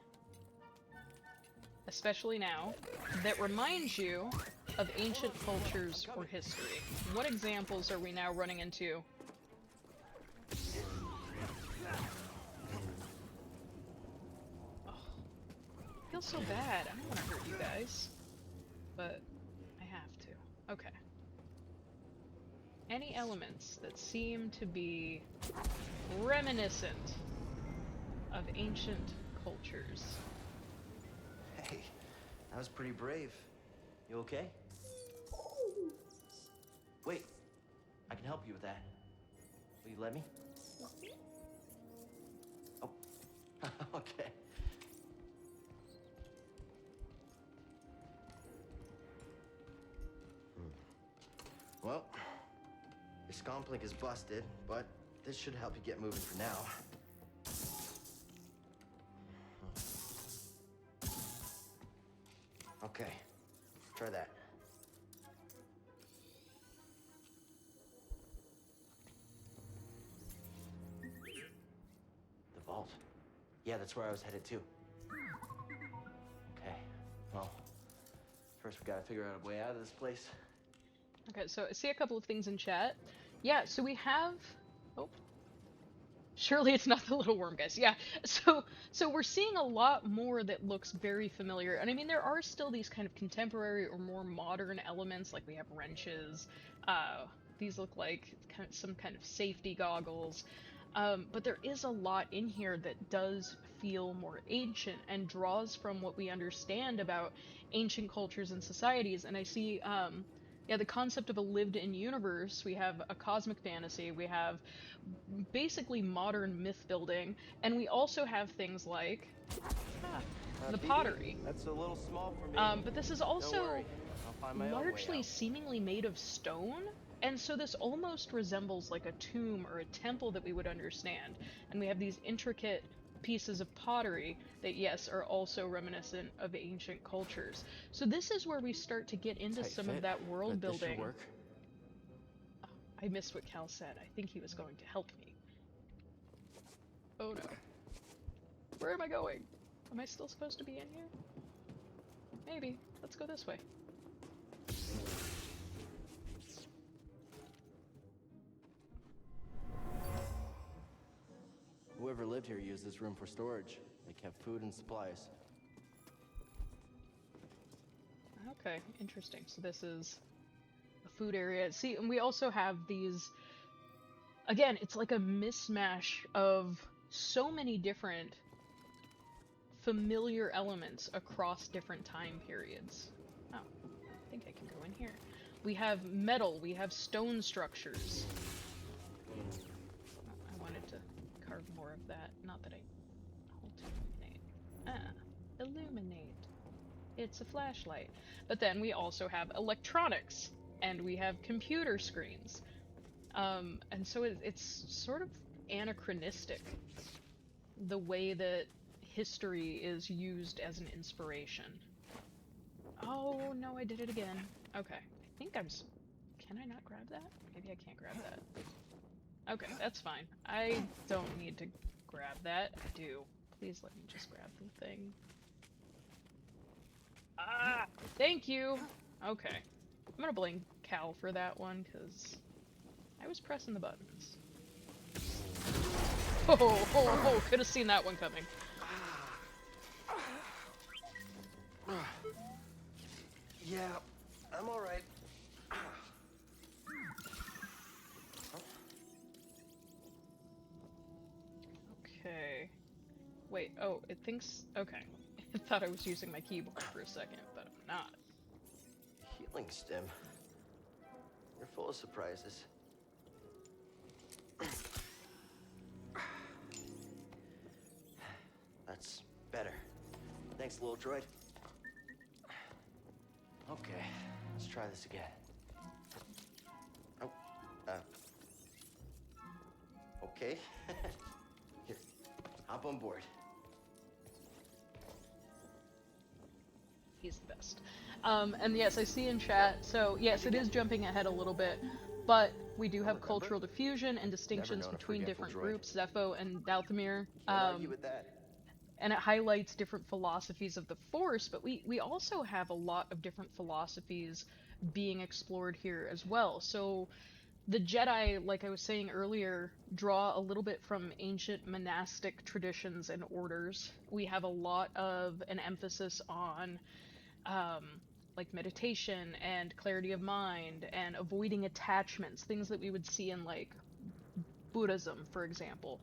[SPEAKER 1] especially now, that reminds you of ancient cultures or history. What examples are we now running into? Oh, I feel so bad. I don't want to hurt you guys, but I have to. Okay. Any elements that seem to be reminiscent of ancient cultures.
[SPEAKER 4] Hey, that was pretty brave. You okay? Wait, I can help you with that. Will you let me? Oh, okay. Well, your scomplink is busted, but this should help you get moving for now. Okay, try that. The vault. Yeah, that's where I was headed to. Okay, well, first we gotta figure out a way out of this place.
[SPEAKER 1] Okay, so I see a couple of things in chat. Yeah, so we have... Oh. Surely it's not the little worm, guys. Yeah, so we're seeing a lot more that looks very familiar. And I mean, there are still these kind of contemporary or more modern elements, like we have wrenches. These look like some kind of safety goggles. But there is a lot in here that does feel more ancient and draws from what we understand about ancient cultures and societies. And I see... yeah, the concept of a lived-in universe, we have a cosmic fantasy, we have basically modern myth building, and we also have things like the pottery.
[SPEAKER 4] That's a little small for me.
[SPEAKER 1] But this is
[SPEAKER 4] Don't
[SPEAKER 1] also
[SPEAKER 4] worry. I'll find my own way
[SPEAKER 1] largely
[SPEAKER 4] out.
[SPEAKER 1] seemingly made of stone, and so this almost resembles like a tomb or a temple that we would understand. And we have these intricate pieces of pottery that, yes, are also reminiscent of ancient cultures. So this is where we start to get into
[SPEAKER 4] Tight
[SPEAKER 1] some
[SPEAKER 4] fit,
[SPEAKER 1] of that world
[SPEAKER 4] but this should
[SPEAKER 1] building.
[SPEAKER 4] work.
[SPEAKER 1] I missed what Cal said. I think he was going to help me. Oh no. Where am I going? Am I still supposed to be in here? Maybe. Let's go this way.
[SPEAKER 4] Whoever lived here used this room for storage. They kept food and supplies.
[SPEAKER 1] Okay, interesting. So this is a food area. See, and we also have these... Again, it's like a mismatch of so many different familiar elements across different time periods. Oh, I think I can go in here. We have metal, we have stone structures. Oh, I wanted to carve more of that. Not that I... Hold to illuminate. Ah, illuminate. It's a flashlight. But then we also have electronics, and we have computer screens. And so it's sort of anachronistic, the way that history is used as an inspiration. Oh, no, I did it again. Okay, I think can I not grab that? Maybe I can't grab that. Okay, that's fine. I don't need to grab that. I do. Please let me just grab the thing. Ah! Thank you! Okay. I'm gonna blame Cal for that one, because I was pressing the buttons. Oh, could have seen that one coming.
[SPEAKER 4] Yeah, I'm alright.
[SPEAKER 1] Okay. Wait, oh, it thinks... Okay. I thought I was using my keyboard for a second, but I'm not.
[SPEAKER 4] Healing stim. You're full of surprises. That's better. Thanks, little droid. Okay, let's try this again. Oh, okay. Here, hop on board.
[SPEAKER 1] He's the best. And yes, I see in chat, so yes, it is jumping ahead a little bit, but we do have cultural diffusion and distinctions between different groups, Zepho and Dalthamir.
[SPEAKER 4] Can't argue with that.
[SPEAKER 1] And it highlights different philosophies of the Force, but we also have a lot of different philosophies being explored here as well. So the Jedi, like I was saying earlier, draw a little bit from ancient monastic traditions and orders. We have a lot of an emphasis on like meditation and clarity of mind and avoiding attachments, things that we would see in like Buddhism, for example.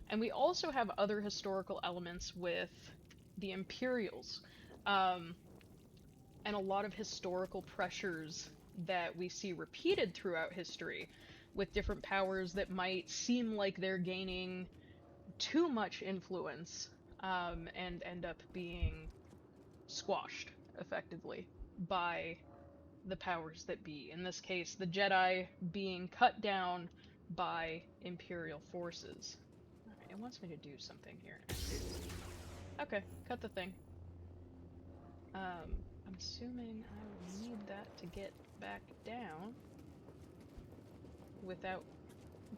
[SPEAKER 1] And we also have other historical elements with the Imperials, and a lot of historical pressures that we see repeated throughout history, with different powers that might seem like they're gaining too much influence, and end up being squashed, effectively, by the powers that be. In this case, the Jedi being cut down by Imperial forces. Alright, it wants me to do something here. Okay, cut the thing. I'm assuming I will need that to get back down without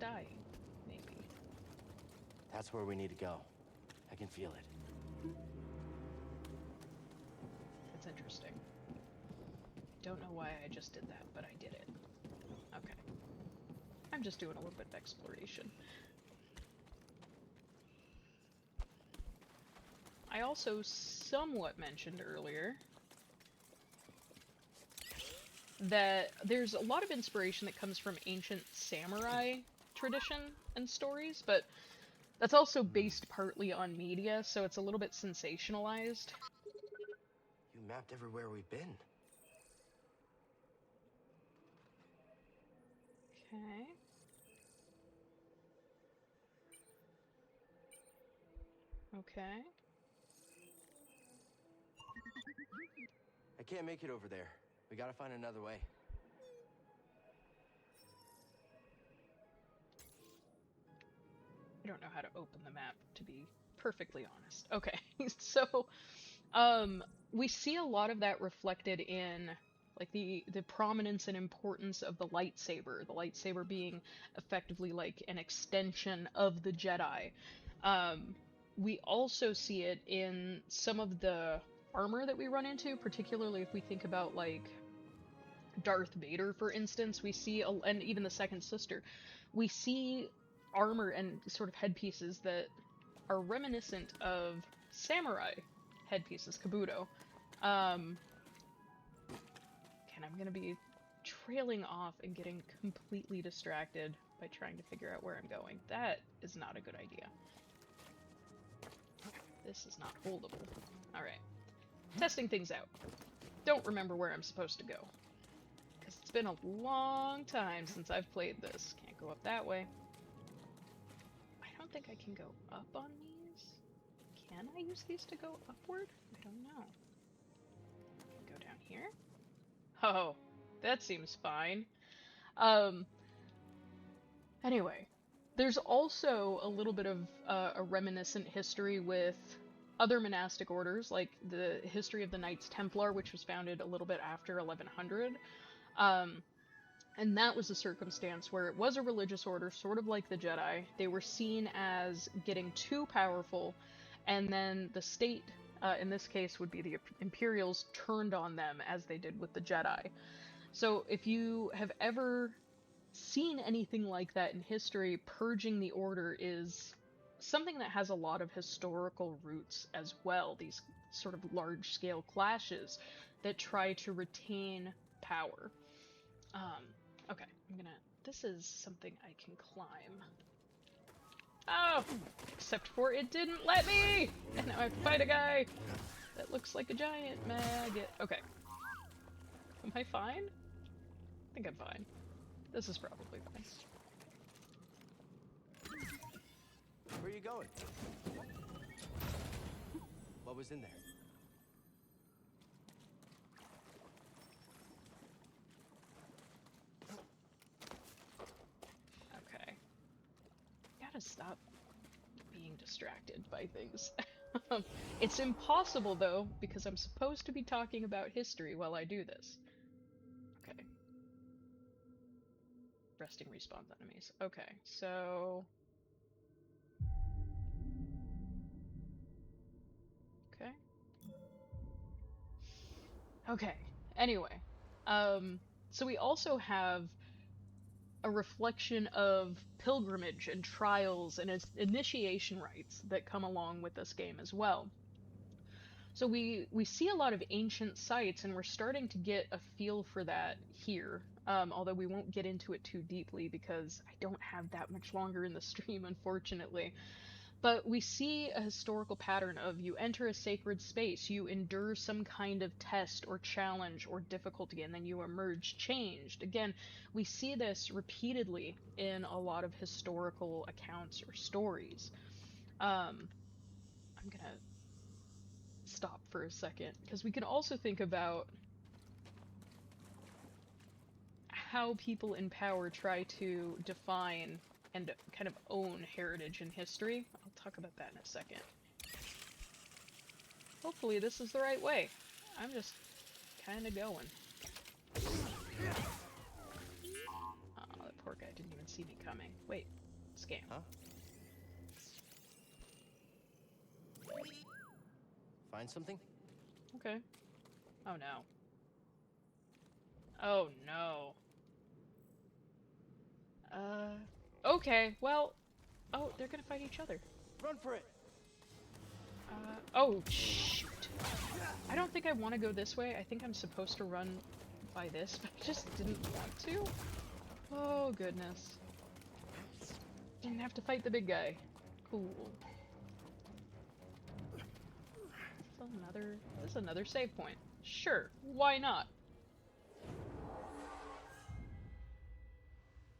[SPEAKER 1] dying, maybe.
[SPEAKER 4] That's where we need to go. I can feel it.
[SPEAKER 1] It's interesting. Don't know why I just did that, but I did it. Okay. I'm just doing a little bit of exploration. I also somewhat mentioned earlier that there's a lot of inspiration that comes from ancient samurai tradition and stories, but that's also based partly on media, so it's a little bit sensationalized.
[SPEAKER 4] You mapped everywhere we've been.
[SPEAKER 1] Okay. Okay.
[SPEAKER 4] I can't make it over there. We gotta find another way.
[SPEAKER 1] I don't know how to open the map, to be perfectly honest. Okay, so, we see a lot of that reflected in, like the prominence and importance of the lightsaber being effectively like an extension of the Jedi. We also see it in some of the armor that we run into, particularly if we think about like Darth Vader, for instance. We see, and even the Second Sister, we see armor and sort of headpieces that are reminiscent of samurai headpieces, kabuto. And I'm gonna be trailing off and getting completely distracted by trying to figure out where I'm going. That is not a good idea. This is not holdable. Alright. Testing things out. Don't remember where I'm supposed to go, because it's been a long time since I've played this. Can't go up that way. I don't think I can go up on these. Can I use these to go upward? I don't know. Go down here? Oh, that seems fine. Anyway, there's also a little bit of a reminiscent history with other monastic orders, like the history of the Knights Templar, which was founded a little bit after 1100. And that was a circumstance where it was a religious order, sort of like the Jedi. They were seen as getting too powerful, and then the state, in this case would be the Imperials, turned on them as they did with the Jedi. So if you have ever seen anything like that in history, purging the order is something that has a lot of historical roots as well. These sort of large-scale clashes that try to retain power. Okay, this is something I can climb. Oh! Except for it didn't let me! And now I have to fight a guy that looks like a giant maggot. Okay. Am I fine? I think I'm fine. This is probably fine.
[SPEAKER 4] Where are you going? What was in there?
[SPEAKER 1] Okay. Gotta stop being distracted by things. It's impossible, though, because I'm supposed to be talking about history while I do this. Okay. Resting respawns enemies. Okay, so... Okay. Okay, anyway. So we also have a reflection of pilgrimage and trials and initiation rites that come along with this game as well. So we see a lot of ancient sites, and we're starting to get a feel for that here, although we won't get into it too deeply because I don't have that much longer in the stream, unfortunately. But we see a historical pattern of you enter a sacred space, you endure some kind of test or challenge or difficulty, and then you emerge changed. Again, we see this repeatedly in a lot of historical accounts or stories. I'm gonna stop for a second, because we can also think about how people in power try to define and kind of own heritage and history. I'll talk about that in a second. Hopefully this is the right way. I'm just kind of going. Oh, that poor guy didn't even see me coming. Wait, scam.
[SPEAKER 4] Huh? Find something?
[SPEAKER 1] Okay. Oh no. Oh no. Okay, well... Oh, they're gonna fight each other.
[SPEAKER 4] Run for it!
[SPEAKER 1] Oh, shoot. I don't think I want to go this way. I think I'm supposed to run by this, but I just didn't want to. Oh, goodness. Didn't have to fight the big guy. Cool. This is another save point. Sure, why not?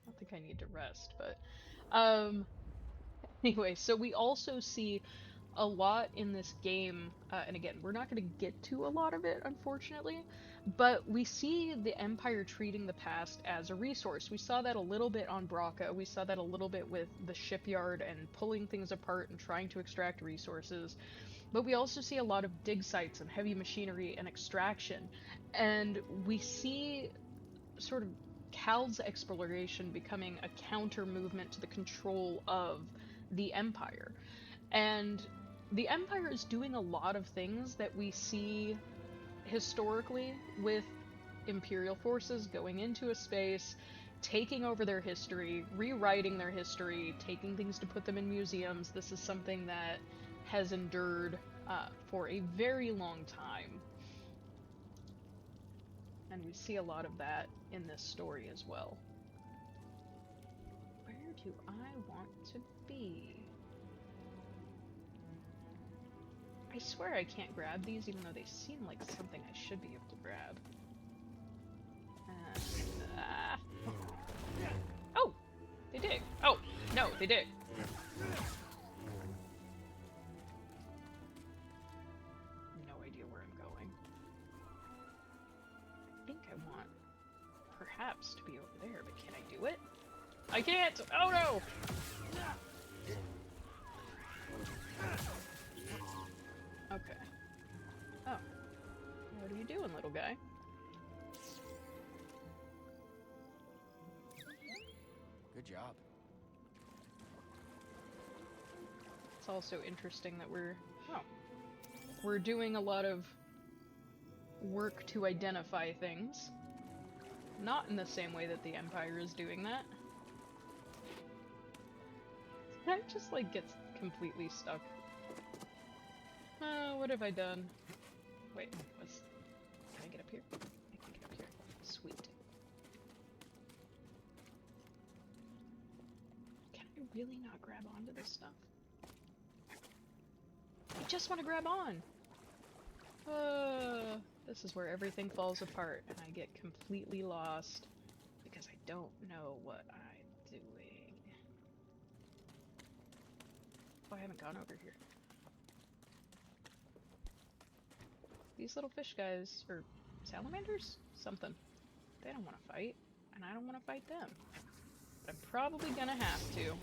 [SPEAKER 1] I don't think I need to rest, but... Anyway, so we also see a lot in this game, and again, we're not going to get to a lot of it, unfortunately, but we see the Empire treating the past as a resource. We saw that a little bit on Braca, we saw that a little bit with the shipyard and pulling things apart and trying to extract resources. But we also see a lot of dig sites and heavy machinery and extraction, and we see sort of Cal's exploration becoming a counter movement to the control of the Empire. And the Empire is doing a lot of things that we see historically with Imperial forces going into a space, taking over their history, rewriting their history, taking things to put them in museums. This is something that has endured for a very long time. And we see a lot of that in this story as well. Where do I want to be? I swear I can't grab these, even though they seem like something I should be able to grab. Oh! They dig! Oh! No, they dig! No idea where I'm going. I think I want perhaps to be over there, but can I do it? I can't! Oh no! Okay. Oh. What are you doing, little guy?
[SPEAKER 4] Good job.
[SPEAKER 1] It's also interesting that we're doing a lot of work to identify things. Not in the same way that the Empire is doing that. That just like gets completely stuck. What have I done? Wait, can I get up here? I can get up here. Sweet. Can I really not grab onto this stuff? I just want to grab on! This is where everything falls apart and I get completely lost because I don't know what I'm doing. Oh, I haven't gone over here. These little fish guys, or salamanders? Something. They don't want to fight, and I don't want to fight them. But I'm probably gonna have to.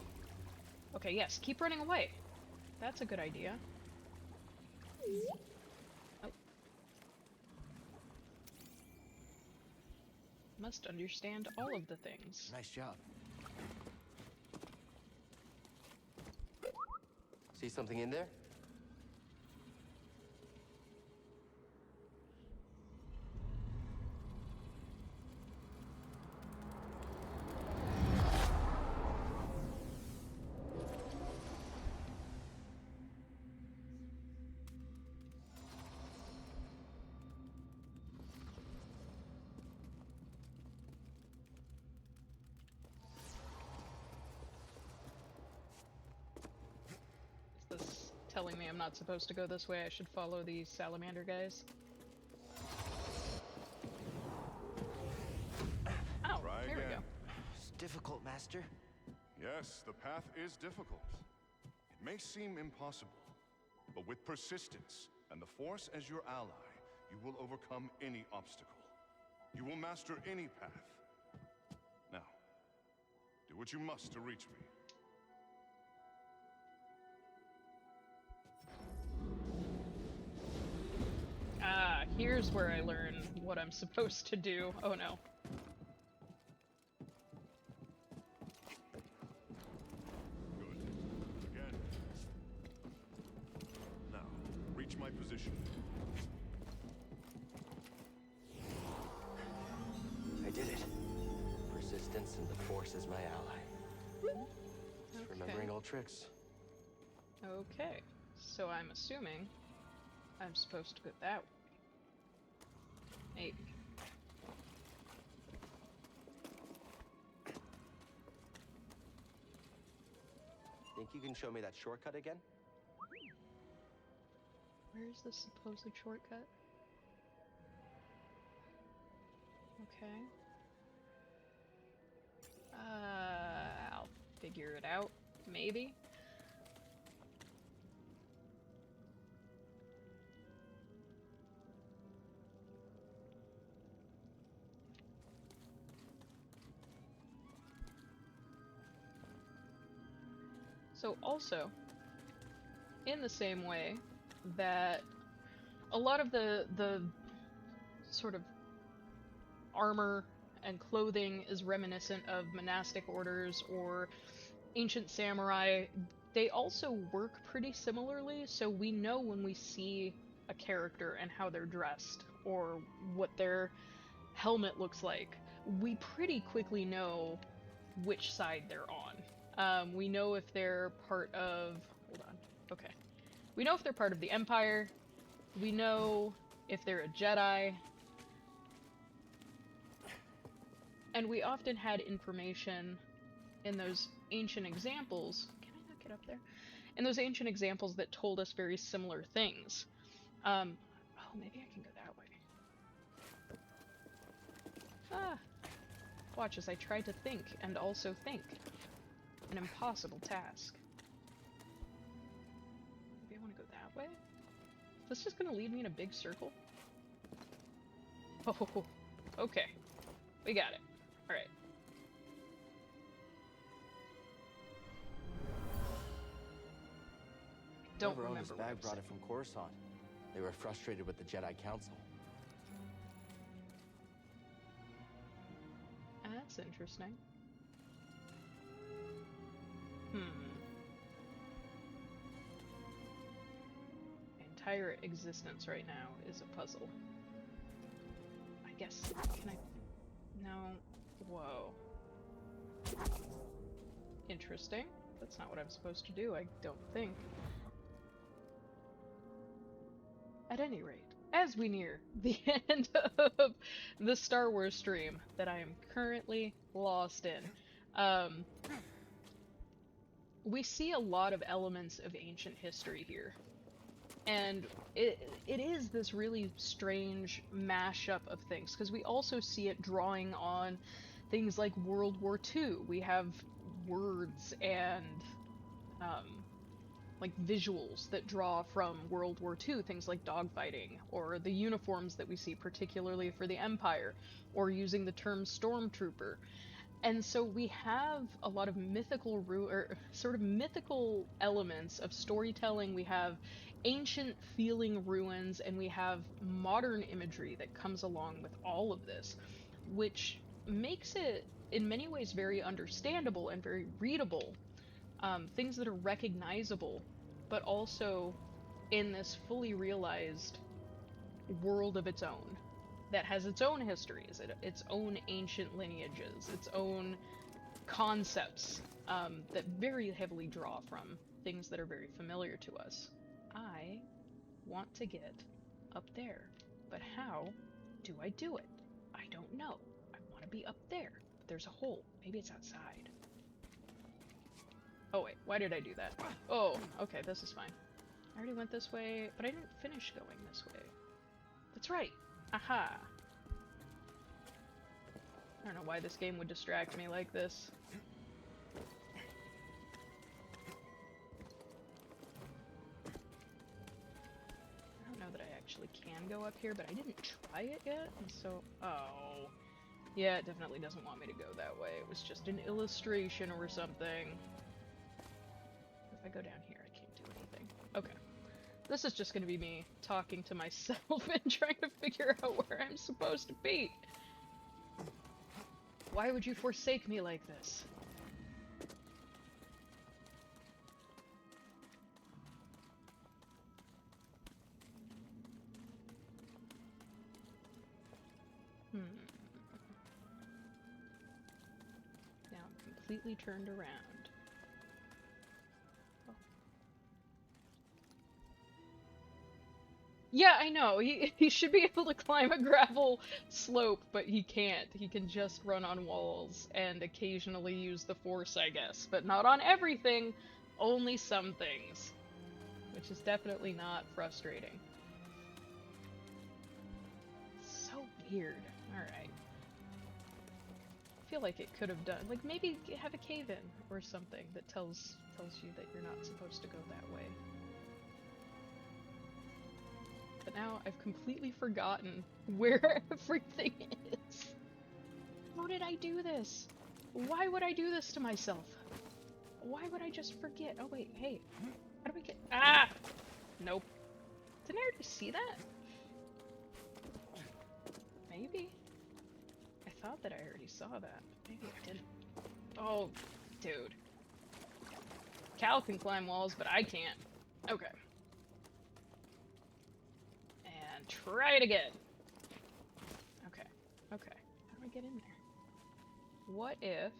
[SPEAKER 1] Okay, yes, keep running away. That's a good idea. Oh. Must understand all of the things.
[SPEAKER 4] Nice job. See something in there?
[SPEAKER 1] Is this telling me I'm not supposed to go this way? I should follow these salamander guys? Oh, there we go.
[SPEAKER 4] It's difficult, Master.
[SPEAKER 2] Yes, the path is difficult. It may seem impossible, but with persistence and the Force as your ally, you will overcome any obstacle. You will master any path. Now, do what you must to reach me.
[SPEAKER 1] Ah, here's where I learn what I'm supposed to do. Oh no.
[SPEAKER 2] Good. Again. Now, reach my position.
[SPEAKER 4] I did it. Persistence and the Force is my ally. Just remembering old tricks.
[SPEAKER 1] Okay, so I'm assuming I'm supposed to go that way. Maybe.
[SPEAKER 4] Think you can show me that shortcut again?
[SPEAKER 1] Where's the supposed shortcut? Okay. I'll figure it out, maybe. So also, in the same way that a lot of the sort of armor and clothing is reminiscent of monastic orders or ancient samurai. They also work pretty similarly, so we know when we see a character and how they're dressed or what their helmet looks like, we pretty quickly know which side they're on. We know if they're part of... Hold on. Okay. We know if they're part of the Empire. We know if they're a Jedi. And we often had information in those ancient examples. Can I not get up there? In those ancient examples that told us very similar things. Oh, maybe I can go that way. Ah! Watch as I try to think and also think. An impossible task. Maybe I want to go that way? Is this just gonna lead me in a big circle? Oh, okay. We got it. Alright. Don't
[SPEAKER 9] Whoever owned this
[SPEAKER 1] remember what
[SPEAKER 9] bag
[SPEAKER 1] I
[SPEAKER 9] brought
[SPEAKER 1] said.
[SPEAKER 9] it from Coruscant. They were frustrated with the Jedi Council.
[SPEAKER 1] That's interesting. My entire existence right now is a puzzle. I guess, can I... No. Whoa. Interesting. That's not what I'm supposed to do, I don't think. At any rate, as we near the end of the Star Wars stream that I am currently lost in, we see a lot of elements of ancient history here. And it is this really strange mashup of things, because we also see it drawing on things like World War II. We have words and like visuals that draw from World War II, things like dogfighting, or the uniforms that we see particularly for the Empire, or using the term stormtrooper. And so we have a lot of mythical sort of mythical elements of storytelling. We have ancient feeling ruins, and we have modern imagery that comes along with all of this, which makes it in many ways very understandable and very readable. Things that are recognizable, but also in this fully realized world of its own that has its own histories, its own ancient lineages, its own concepts that very heavily draw from things that are very familiar to us. I want to get up there, but how do I do it? I don't know. I want to be up there, but there's a hole. Maybe it's outside. Oh wait, why did I do that? Oh, okay, this is fine. I already went this way, but I didn't finish going this way. That's right! Aha! I don't know why this game would distract me like this. I don't know that I actually can go up here, but I didn't try it yet, and so... Oh. Yeah, it definitely doesn't want me to go that way. It was just an illustration or something. If I go down here, I can't do anything. Okay. This is just gonna be me talking to myself and trying to figure out where I'm supposed to be. Why would you forsake me like this? Now I'm completely turned around. Yeah, I know. He should be able to climb a gravel slope, but he can't. He can just run on walls and occasionally use the Force, I guess. But not on everything, only some things. Which is definitely not frustrating. So weird. Alright. I feel like it could have done... Like, maybe have a cave-in or something that tells you that you're not supposed to go that way. But now I've completely forgotten where everything is. How did I do this? Why would I do this to myself? Why would I just forget? Oh wait, hey. How do we get... Ah! Nope. Didn't I already see that? Maybe? I thought that I already saw that. Maybe I didn't. Oh, dude. Cal can climb walls, but I can't. Okay. And try it again. Okay. Okay. How do I get in there? What if...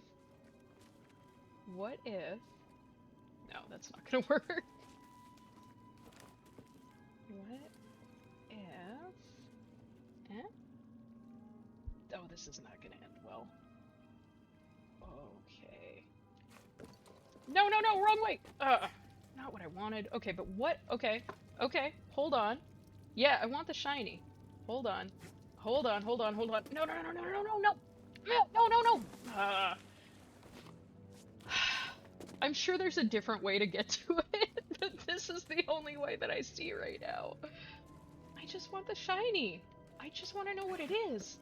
[SPEAKER 1] What if... No, that's not gonna work. What if... Eh? Oh, this is not gonna end well. Okay. No, no, no, wrong way! Not what I wanted. Okay, but what? Okay. Okay, hold on. Yeah, I want the shiny. Hold on. Hold on, hold on, hold on. No, no, no, no, no, no, no! No, no, no! I'm sure there's a different way to get to it, but this is the only way that I see right now. I just want the shiny. I just want to know what it is.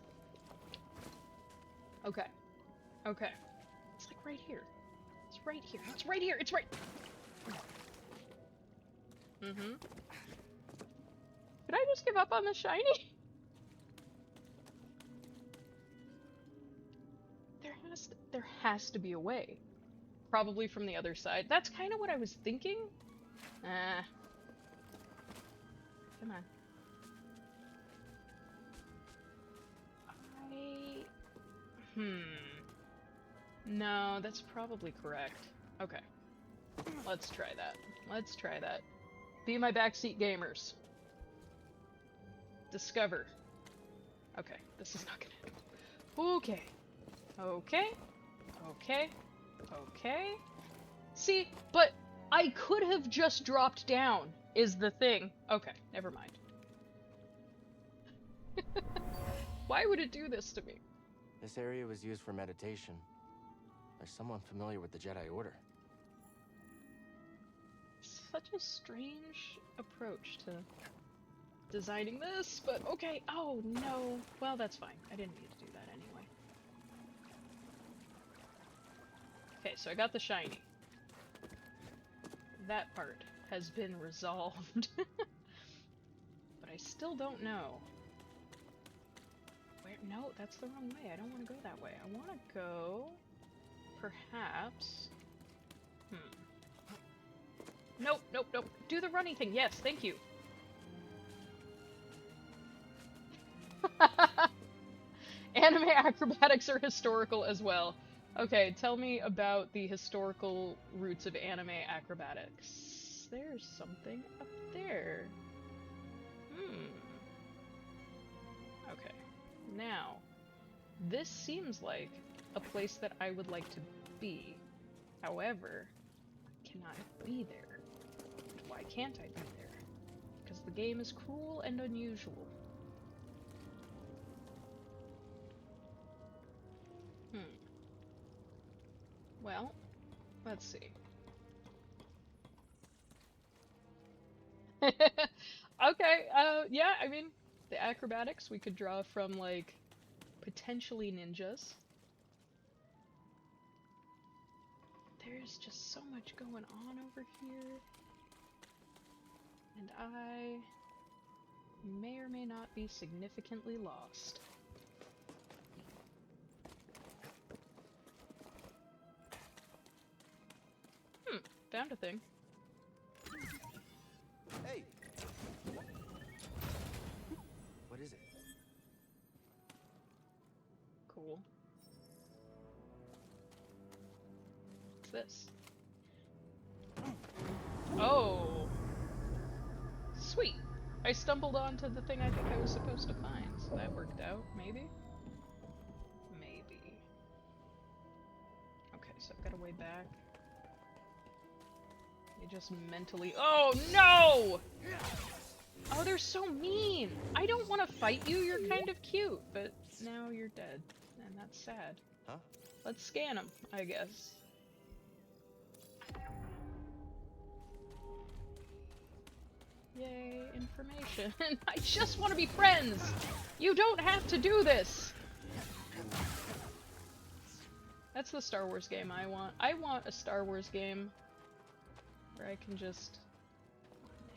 [SPEAKER 1] Okay. Okay. It's like right here. It's right here. It's right here. It's right... Mm-hmm. Did I just give up on the shiny? There has to be a way. Probably from the other side. That's kind of what I was thinking. Come on. No, that's probably correct. Okay. Let's try that. Let's try that. Be my backseat gamers. Discover. Okay, this is not gonna end. Okay. Okay. Okay. Okay. See, but I could have just dropped down, is the thing. Okay, never mind. Why would it do this to me?
[SPEAKER 9] This area was used for meditation. There's someone familiar with the Jedi Order.
[SPEAKER 1] Such a strange approach to designing this, but okay. Oh, no. Well, that's fine. I didn't need to do that anyway. Okay, so I got the shiny. That part has been resolved. But I still don't know. Where? No, that's the wrong way. I don't want to go that way. I want to go... Perhaps... Nope, nope, nope. Do the running thing. Yes, thank you. Anime acrobatics are historical as well. Okay, tell me about the historical roots of anime acrobatics. There's something up there. Okay. Now, this seems like a place that I would like to be. However, I cannot be there. Why can't I be there? Because the game is cruel and unusual. Well, let's see. Okay, yeah, I mean, the acrobatics we could draw from, like, potentially ninjas. There's just so much going on over here. And I may or may not be significantly lost. Found a thing.
[SPEAKER 9] Hey! What is it?
[SPEAKER 1] Cool. What's this? Oh! Sweet! I stumbled onto the thing I think I was supposed to find, so that worked out, maybe? Maybe. Okay, so I've got a way back. You just mentally— oh no! Oh, they're so mean! I don't want to fight you, you're kind of cute, but now you're dead. And that's sad.
[SPEAKER 9] Huh?
[SPEAKER 1] Let's scan them, I guess. Yay, information. I just want to be friends! You don't have to do this! That's the Star Wars game I want. I want a Star Wars game where I can just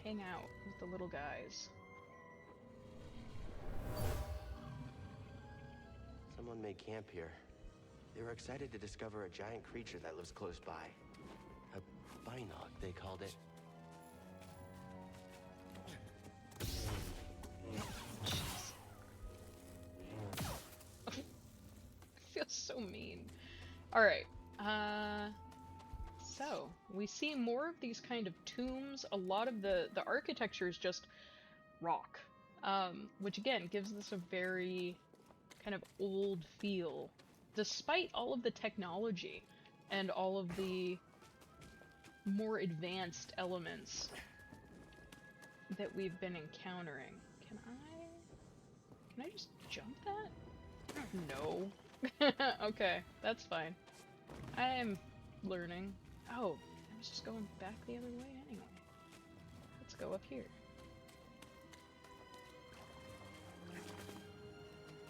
[SPEAKER 1] hang out with the little guys.
[SPEAKER 4] Someone made camp here. They were excited to discover a giant creature that lives close by. A binog, they called it.
[SPEAKER 1] Feels so mean. Alright, so we see more of these kind of tombs. A lot of the architecture is just rock, which again gives this a very kind of old feel, despite all of the technology and all of the more advanced elements that we've been encountering. Can I just jump that? No. Okay, that's fine. I am learning. Oh, I was just going back the other way anyway. Let's go up here.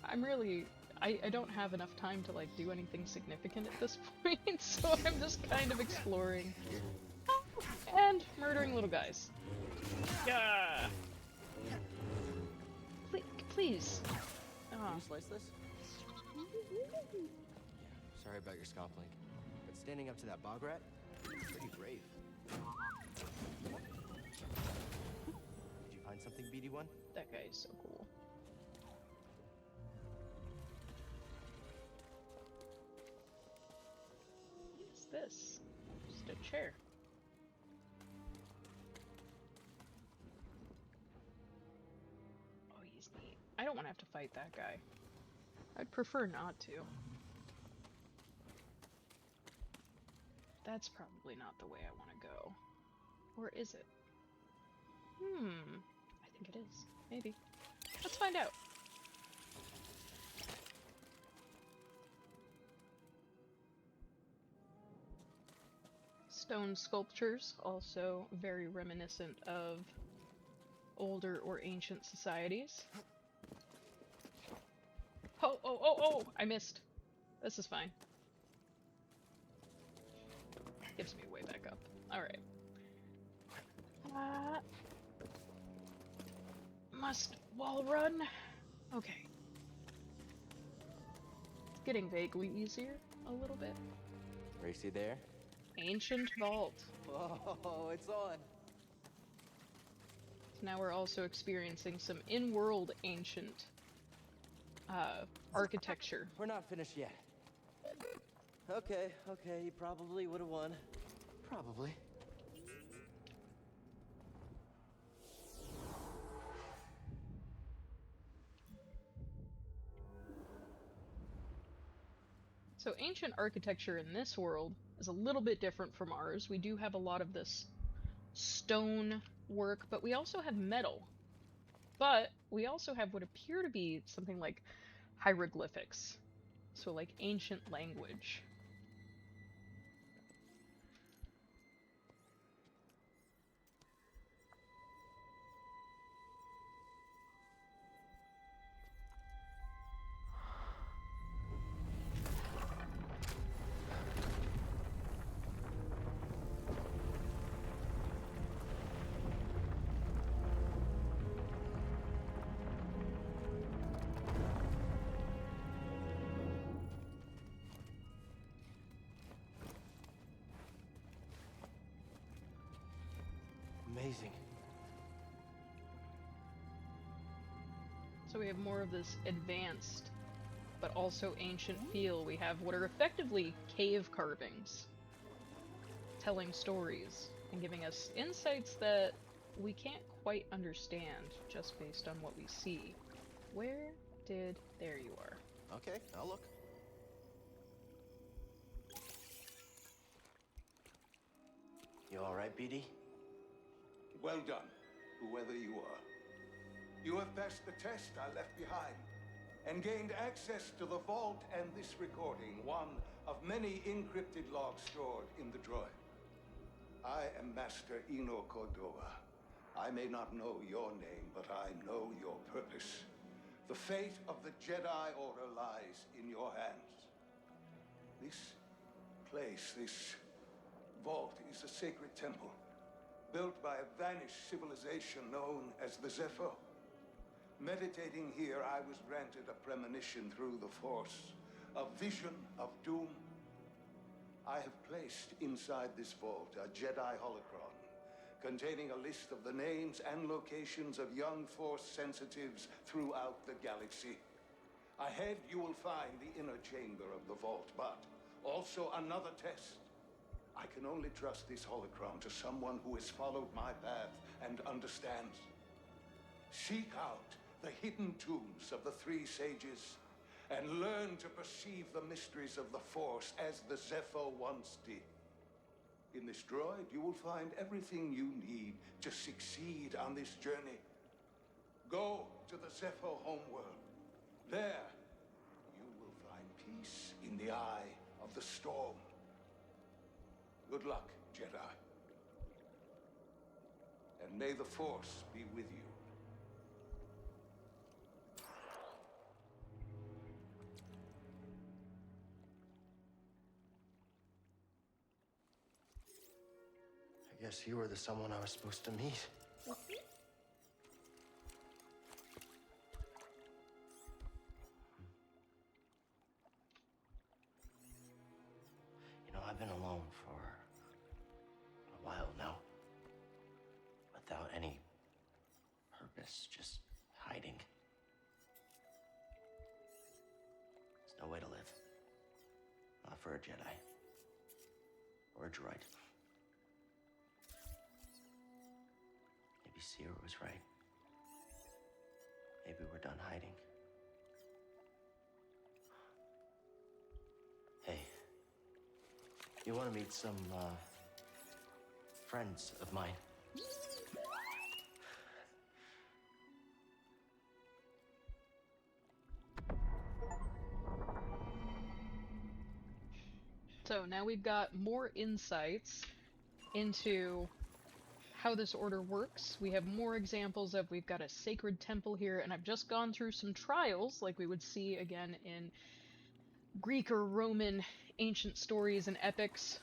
[SPEAKER 1] I'm really... I don't have enough time to, like, do anything significant at this point, so I'm just kind of exploring. And murdering little guys. Yeah! Please.
[SPEAKER 9] Can you slice this? Yeah, sorry about your scalp link. But standing up to that bog rat, pretty brave. Did you find something, BD1?
[SPEAKER 1] That guy is so cool. What's this? Just a chair. Oh, he's neat. I don't want to have to fight that guy. I'd prefer not to. That's probably not the way I want to go. Or is it? I think it is. Maybe. Let's find out. Stone sculptures, also very reminiscent of older or ancient societies. Oh, I missed. This is fine. Gives me a way back up. Alright. Must wall run. Okay. It's getting vaguely easier a little bit.
[SPEAKER 9] Racy there?
[SPEAKER 1] Ancient vault.
[SPEAKER 9] Oh, it's on.
[SPEAKER 1] So now we're also experiencing some in-world ancient architecture.
[SPEAKER 9] We're not finished yet. Okay, you probably would have won. Probably.
[SPEAKER 1] So ancient architecture in this world is a little bit different from ours. We do have a lot of this stone work, but we also have metal. But we also have what appear to be something like hieroglyphics. So like ancient language.
[SPEAKER 9] Amazing.
[SPEAKER 1] So we have more of this advanced, but also ancient feel. We have what are effectively cave carvings, telling stories and giving us insights that we can't quite understand just based on what we see. There you are.
[SPEAKER 9] Okay, I'll look. You alright, BD?
[SPEAKER 11] Well done, whoever you are. You have passed the test I left behind, and gained access to the vault and this recording, one of many encrypted logs stored in the droid. I am Master Eno Cordova. I may not know your name, but I know your purpose. The fate of the Jedi Order lies in your hands. This place, this vault, is a sacred temple, built by a vanished civilization known as the Zephyr. Meditating here, I was granted a premonition through the Force, a vision of doom. I have placed inside this vault a Jedi holocron, containing a list of the names and locations of young Force sensitives throughout the galaxy. Ahead, you will find the inner chamber of the vault, but also another test. I can only trust this holocron to someone who has followed my path and understands. Seek out the hidden tombs of the three sages and learn to perceive the mysteries of the Force as the Zephyr once did. In this droid, you will find everything you need to succeed on this journey. Go to the Zephyr homeworld. There, you will find peace in the eye of the storm. Good luck, Jedi. And may the Force be with you.
[SPEAKER 4] I guess you were the someone I was supposed to meet. You know, I've been alone for a while now. Without any purpose, just hiding. There's no way to live. Not for a Jedi. Or a droid. Maybe Sierra was right. Maybe we're done hiding. Hey, you want to meet some, friends of mine?
[SPEAKER 1] So now we've got more insights into how this order works. We have more examples of, we've got a sacred temple here, and I've just gone through some trials like we would see again in Greek or Roman ancient stories and epics,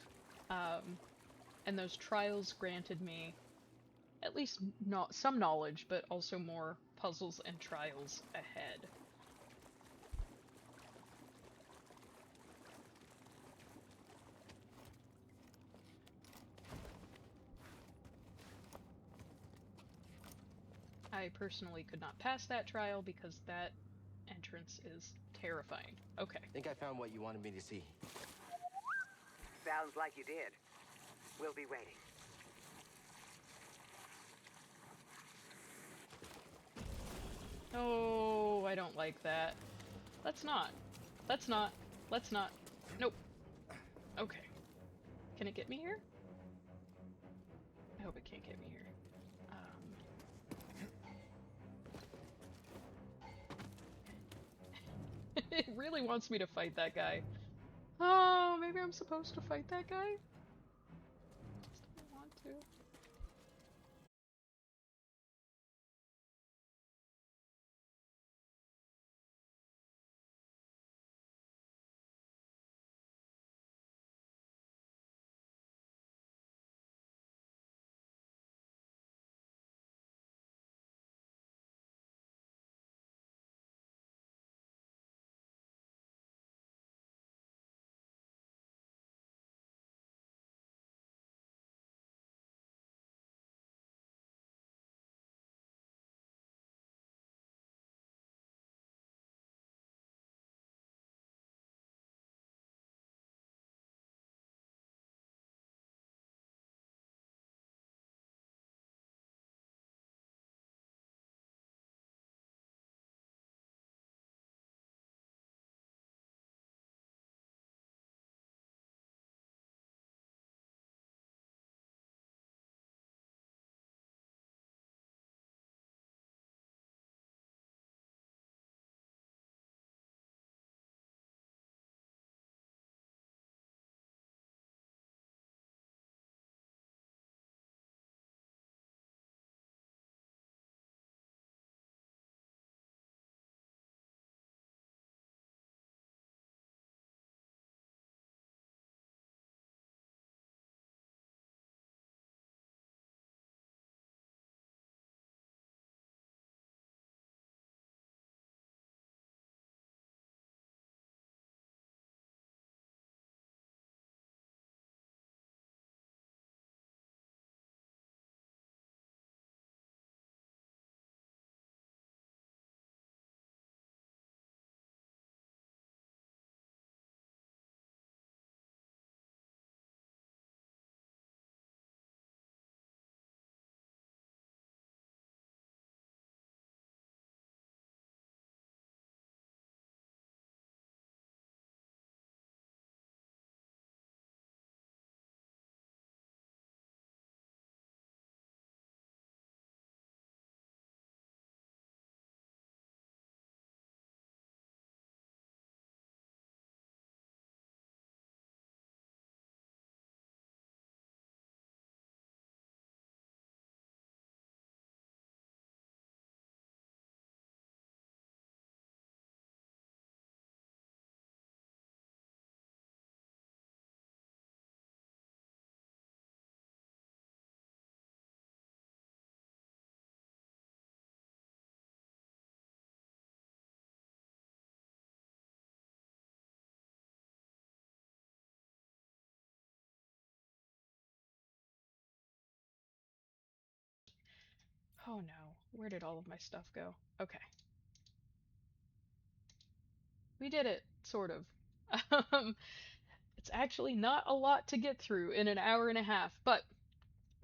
[SPEAKER 1] and those trials granted me at least not some knowledge, but also more puzzles and trials ahead. I personally could not pass that trial because that entrance is terrifying. Okay.
[SPEAKER 9] I think I found what you wanted me to see.
[SPEAKER 12] Sounds like you did. We'll be waiting.
[SPEAKER 1] Oh, I don't like that. Let's not. Let's not. Let's not. Nope. Okay. Can it get me here? I hope it can't get me here. It really wants me to fight that guy. Oh, maybe I'm supposed to fight that guy? Just don't want to. Oh no, where did all of my stuff go? Okay. We did it, sort of. Um, it's actually not a lot to get through in an hour and a half, but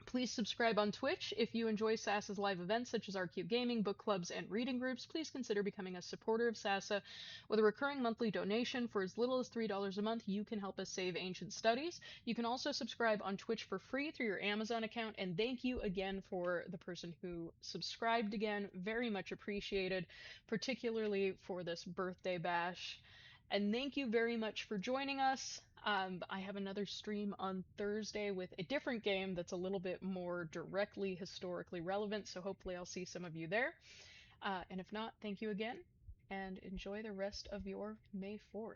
[SPEAKER 1] please subscribe on Twitch. If you enjoy SASA's live events such as Archeogaming, book clubs, and reading groups, please consider becoming a supporter of SASA. With a recurring monthly donation for as little as $3 a month, you can help us save ancient studies. You can also subscribe on Twitch for free through your Amazon account, and thank you again for the person who subscribed again. Very much appreciated, particularly for this birthday bash. And thank you very much for joining us. I have another stream on Thursday with a different game that's a little bit more directly historically relevant, so hopefully I'll see some of you there. And if not, thank you again, and enjoy the rest of your May 4th.